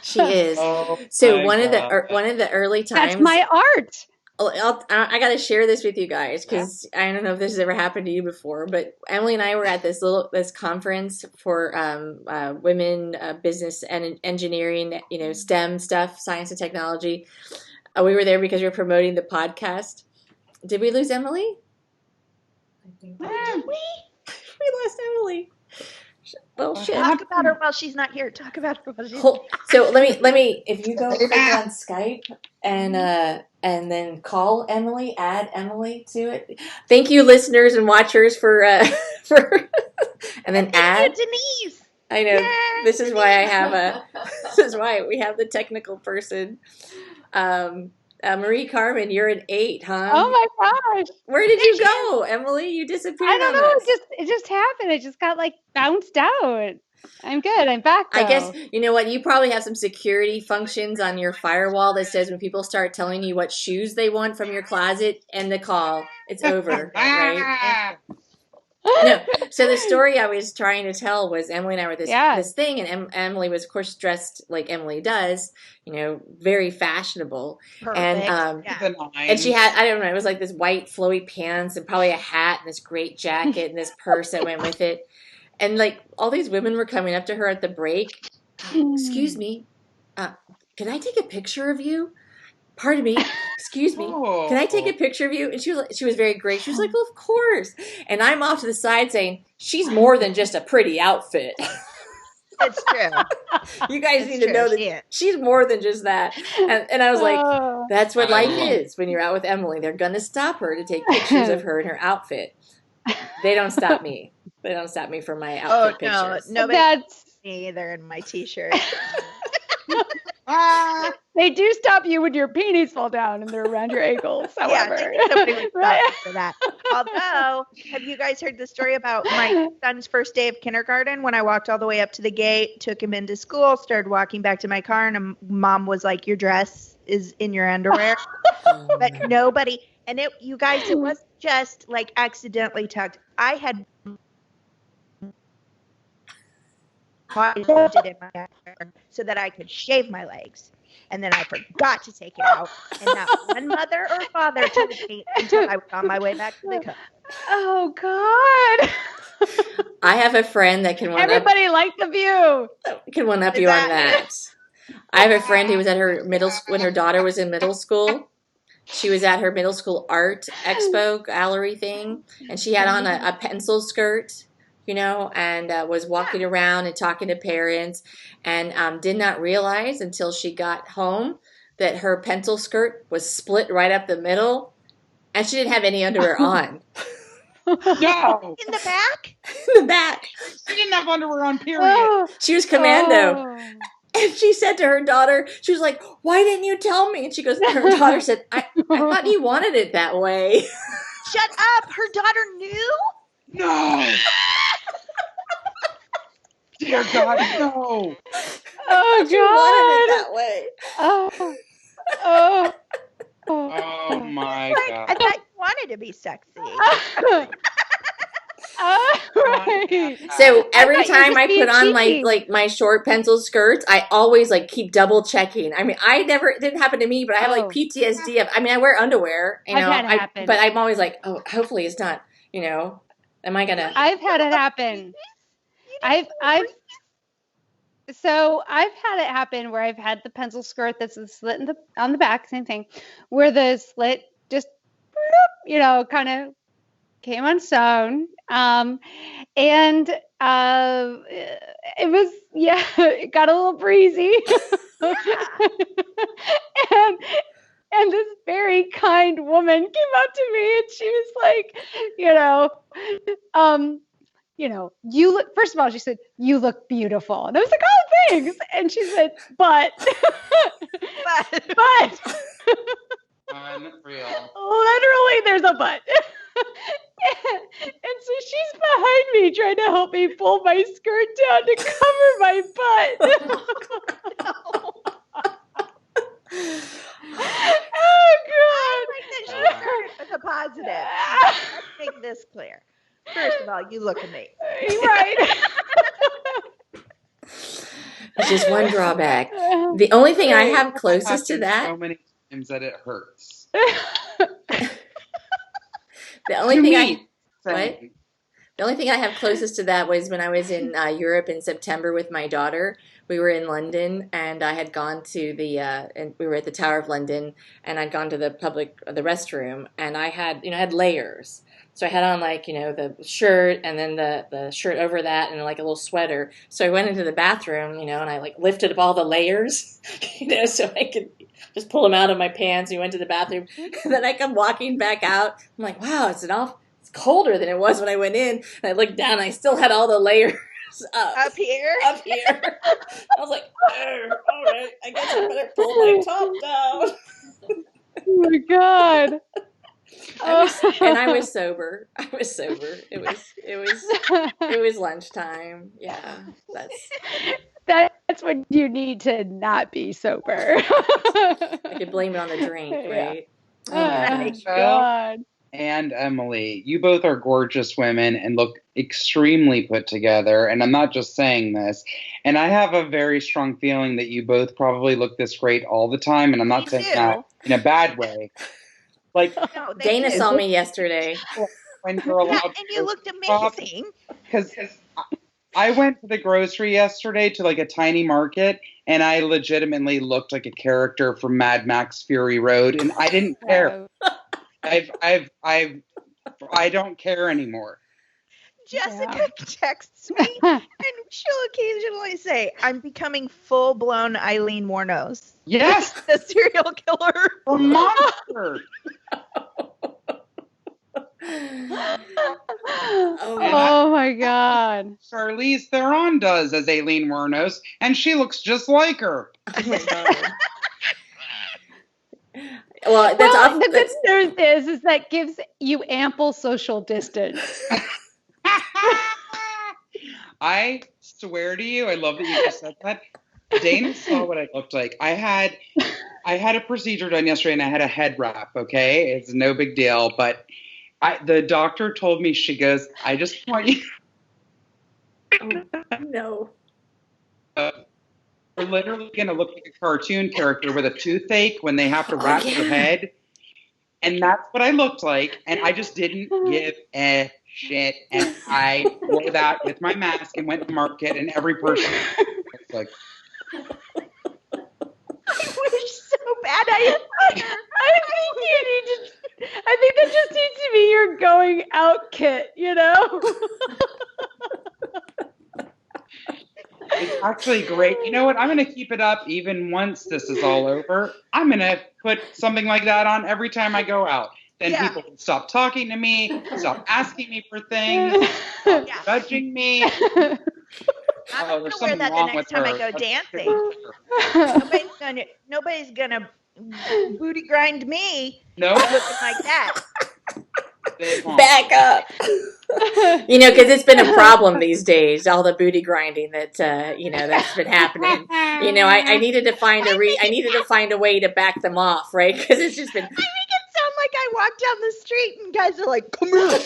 She is. Oh, So my one of God. the early times. That's my art. I got to share this with you guys because I don't know if this has ever happened to you before, but Emily and I were at this conference for women, business and engineering, STEM stuff, science and technology. We were there because we were promoting the podcast. Did we lose Emily? I think Did we? we lost Emily. Well, shit. Talk about her while she's not here. Talk about her while she's So let me. If you go click on Skype and then call Emily, add Emily to it. Thank you, listeners and watchers, for and then add Denise. I know. Yay, This is why I have this is why we have the technical person. Marie Carmen, you're an 8, huh? Oh my gosh. Where did you go, Emily? You disappeared. I don't on know. us. It just happened. It just got like bounced out. I'm good. I'm back though. I guess, you know what, you probably have some security functions on your firewall that says when people start telling you what shoes they want from your closet, end the call. It's over, right? No. So the story I was trying to tell was Emily and I were this thing, and Emily was, of course, dressed like Emily does, very fashionable. Perfect. And she had, I don't know, it was like this white flowy pants and probably a hat and this great jacket and this purse that went with it. And like all these women were coming up to her at the break. Excuse me, can I take a picture of you? Pardon me, excuse me, can I take a picture of you? And she was very great. She was like, well, of course. And I'm off to the side saying, she's more than just a pretty outfit. It's true. You guys need to know that she's more than just that. And I was like, that's what life is when you're out with Emily. They're going to stop her to take pictures of her in her outfit. They don't stop me. They don't stop me from my outfit pictures. No, that's me either in my t-shirt. They do stop you when your panties fall down and they're around your ankles. However, somebody would stop you for that. Although, have you guys heard the story about my son's first day of kindergarten when I walked all the way up to the gate, took him into school, started walking back to my car, and mom was like, "Your dress is in your underwear," but nobody. And it was just like accidentally tucked. I had it in my underwear so that I could shave my legs. And then I forgot to take it out. And not one mother or father told me until I was on my way back to the car. Oh, God. I have a friend that can Everybody like the view. Can one up you on that. I have a friend who was at her middle school when her daughter was in middle school. She was at her middle school art expo gallery thing, and she had on a pencil skirt, and was walking around and talking to parents, and did not realize until she got home that her pencil skirt was split right up the middle, and she didn't have any underwear on. No. In the back? In the back. She didn't have underwear on, period. She was commando. And she said to her daughter, she was like, why didn't you tell me? And she goes, her daughter said, I thought you wanted it that way. Shut up. Her daughter knew? No. Dear God, no. Oh, she wanted it that way. Oh my God. I thought you wanted to be sexy. Right. So every time I put on like my short pencil skirts, I always keep double checking. I mean, it didn't happen to me, but I have PTSD I wear underwear, I've had it happen. But I'm always like, oh, hopefully it's not, am I gonna? I've had it happen. I've had it happen where I've had the pencil skirt that's a slit on the back, same thing, where the slit just, kind of came unsewn. And it was, it got a little breezy. And this very kind woman came up to me and she was like, you look, first of all, she said, you look beautiful. And I was like, oh, thanks. And she said, but. Unreal. Literally, there's a but. And so she's behind me trying to help me pull my skirt down to cover my butt. Oh, I like that she started with a positive. Let's make this clear. First of all, you look amazing. Right. That's just one drawback. The only thing I have closest to Happened that, so many times that it hurts. the only To thing me, what? saying, The only thing I have closest to that was when I was in Europe in September with my daughter. We were in London, and I had gone to and we were at the Tower of London, and I'd gone to the restroom, and I had layers. So I had on the shirt, and then the shirt over that, and like a little sweater. So I went into the bathroom, and I like lifted up all the layers, so I could just pull them out of my pants. We went to the bathroom, and then I come walking back out. I'm like, wow, it's colder than it was when I went in. And I looked down, and I still had all the layers Up here? Up here. I was like, all right, I guess I better pull my top down. Oh my God. I was sober. It was lunchtime. Yeah, that's when you need to not be sober. I could blame it on the drink, right? Oh my God. and Emily, you both are gorgeous women and look extremely put together. And I'm not just saying this. And I have a very strong feeling that you both probably look this great all the time. And I'm not saying that in a bad way. Like, No, Dana saw me yesterday. when you're allowed and you looked amazing. Because I went to the grocery yesterday to like a tiny market, and I legitimately looked like a character from Mad Max Fury Road, and I didn't care. I don't care anymore. Jessica texts me, and she'll occasionally say, "I'm becoming full-blown Eileen Wuornos." Yes, the serial killer. a monster. Oh my God. Charlize Theron does as Aileen Wuornos, and she looks just like her. Oh my God. Well, the good news is that gives you ample social distance. I swear to you, I love that you just said that. Dana saw what I looked like. I had a procedure done yesterday, and I had a head wrap. Okay, it's no big deal, but the doctor told me, she goes, "I just want you." No. We're literally going to look like a cartoon character with a toothache when they have to wrap their head. And that's what I looked like. And I just didn't give a shit. And I wore that with my mask and went to market, and every person was like, I wish so bad I had her. I think that just needs to be your going out kit, It's actually great. You know what? I'm going to keep it up even once this is all over. I'm going to put something like that on every time I go out. Then people will stop talking to me, stop asking me for things, stop judging me. I'm going to wear that the next time I go dancing. Nobody's gonna booty grind me. No, looking like that. Back up. Because it's been a problem these days, all the booty grinding that's been happening. I needed to find a way to back them off, right? Because it's just been. I make it sound like I walk down the street and guys are like, "Come here."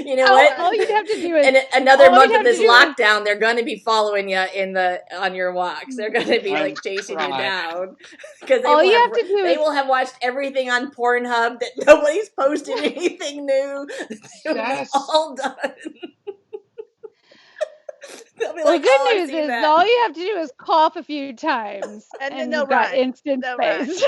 You know what? All you'd have to do is, in another month of this lockdown, they're going to be following you on your walks. They're going to be like chasing you down because they will have watched everything on Pornhub that nobody's posted anything new. Yes. All done. They'll be well, like, the good news is that. all you have to do is cough a few times, and then you've got instant space.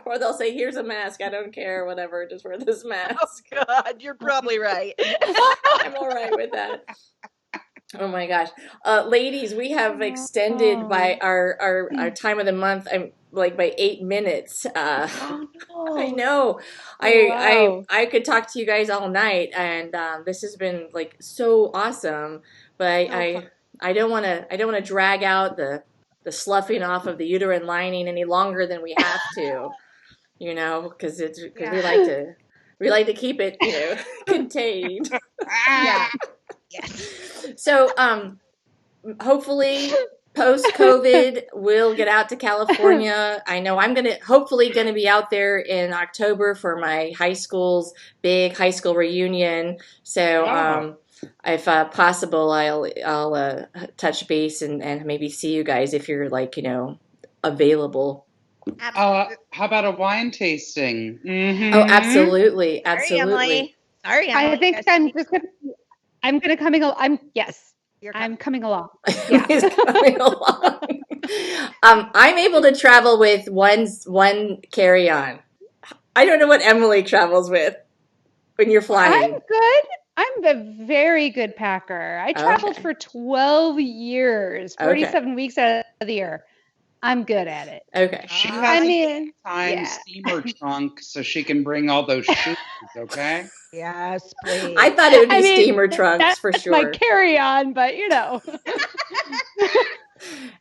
Or they'll say, "Here's a mask. I don't care. Whatever. Just wear this mask." Oh God, you're probably right. I'm all right with that. Oh my gosh, ladies, we have extended by our time of the month. I'm like by 8 minutes. No. I know. I could talk to you guys all night, and this has been like so awesome. But I don't want to drag out the sloughing off of the uterine lining any longer than we have to. because Yeah. we like to keep it, contained. Yeah. Yes. So, hopefully post-COVID, we'll get out to California. I know I'm hopefully gonna be out there in October for my big high school reunion. So, Oh. if possible, I'll touch base and maybe see you guys if you're available. Absolutely. How about a wine tasting? Oh, Mm-hmm. absolutely, Sorry, absolutely. Emily. Sorry, I Emily. think Guess I'm we- just gonna. I'm gonna coming. Yes, You're I'm coming. coming along. Yeah. He's coming along. I'm able to travel with one carry-on. I don't know what Emily travels with when you're I'm flying. good. I'm a very good packer. I traveled Okay. for 12 years, Okay. 47 weeks out of the year. I'm good at it. Okay. She Ah, I has mean, time yeah. steamer trunk so she can bring all those shoes, okay? yes, I please. thought it would I be mean, steamer trunks for that's my sure. carry-on, but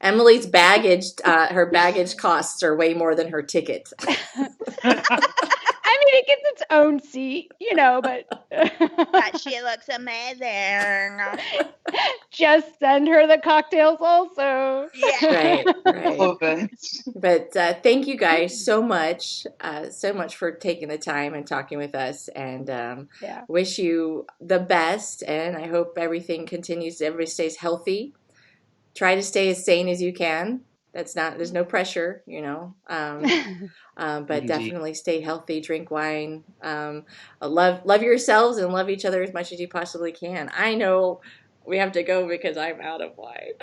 Emily's baggage, her baggage costs are way more than her ticket. I mean, it gets its own seat, but But she looks amazing. Just send her the cocktails also. Yeah. right, right. All of it. But thank you guys so much for taking the time and talking with us. And Yeah. wish you the best. And I hope everybody stays healthy. Try to stay as sane as you can. There's no pressure, but Indeed. definitely stay healthy, drink wine, love yourselves and love each other as much as you possibly can. I know we have to go because I'm out of wine.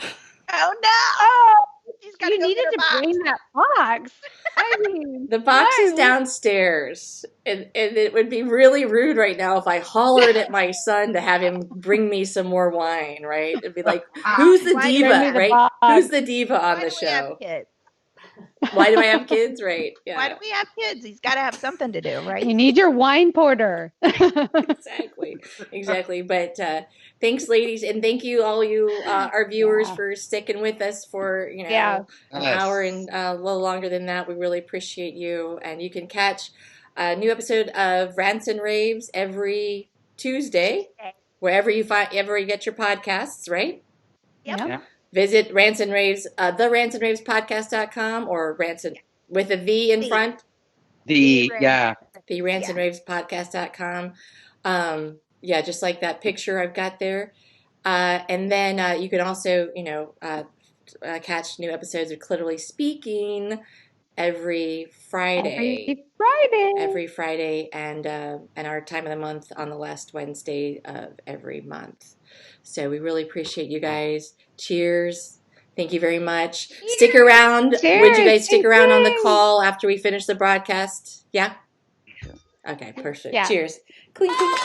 Oh no! Oh, She's got to you go get needed her to box. bring that box. I mean, The box is why? downstairs, and it would be really rude right now if I hollered at my son to have him bring me some more wine, right? It'd be like, who's the Why do Bring me diva, the right? box. Who's the diva on Why the do we have show? kids? Why do I have kids, right? Why do Yeah, we have kids? He's got to have something to do, right? You need your wine porter. exactly. But thanks, ladies, and thank you, all our viewers, Yeah. for sticking with us for Yeah. an Yes. hour and a little longer than that. We really appreciate you, and you can catch a new episode of Rants and Raves every Tuesday, wherever you get your podcasts, right? Yep. Yep. Yeah. Visit Rants and Raves, the Rants and Raves podcast.com, or Rants and, with a V in V. front, Yeah. the Rants and Raves podcast.com. Yeah, just like that picture I've got there. And then you can also, catch new episodes of Clitorally Speaking every Friday. Every Friday. Every Friday, and our time of the month on the last Wednesday of every month. So we really appreciate you guys. Cheers. Thank you very much. Stick around. Cheers. Would you guys stick around on the Thank you. call after we finish the broadcast? Yeah? Sure. Okay, perfect. Yeah. Cheers. Clink, clink.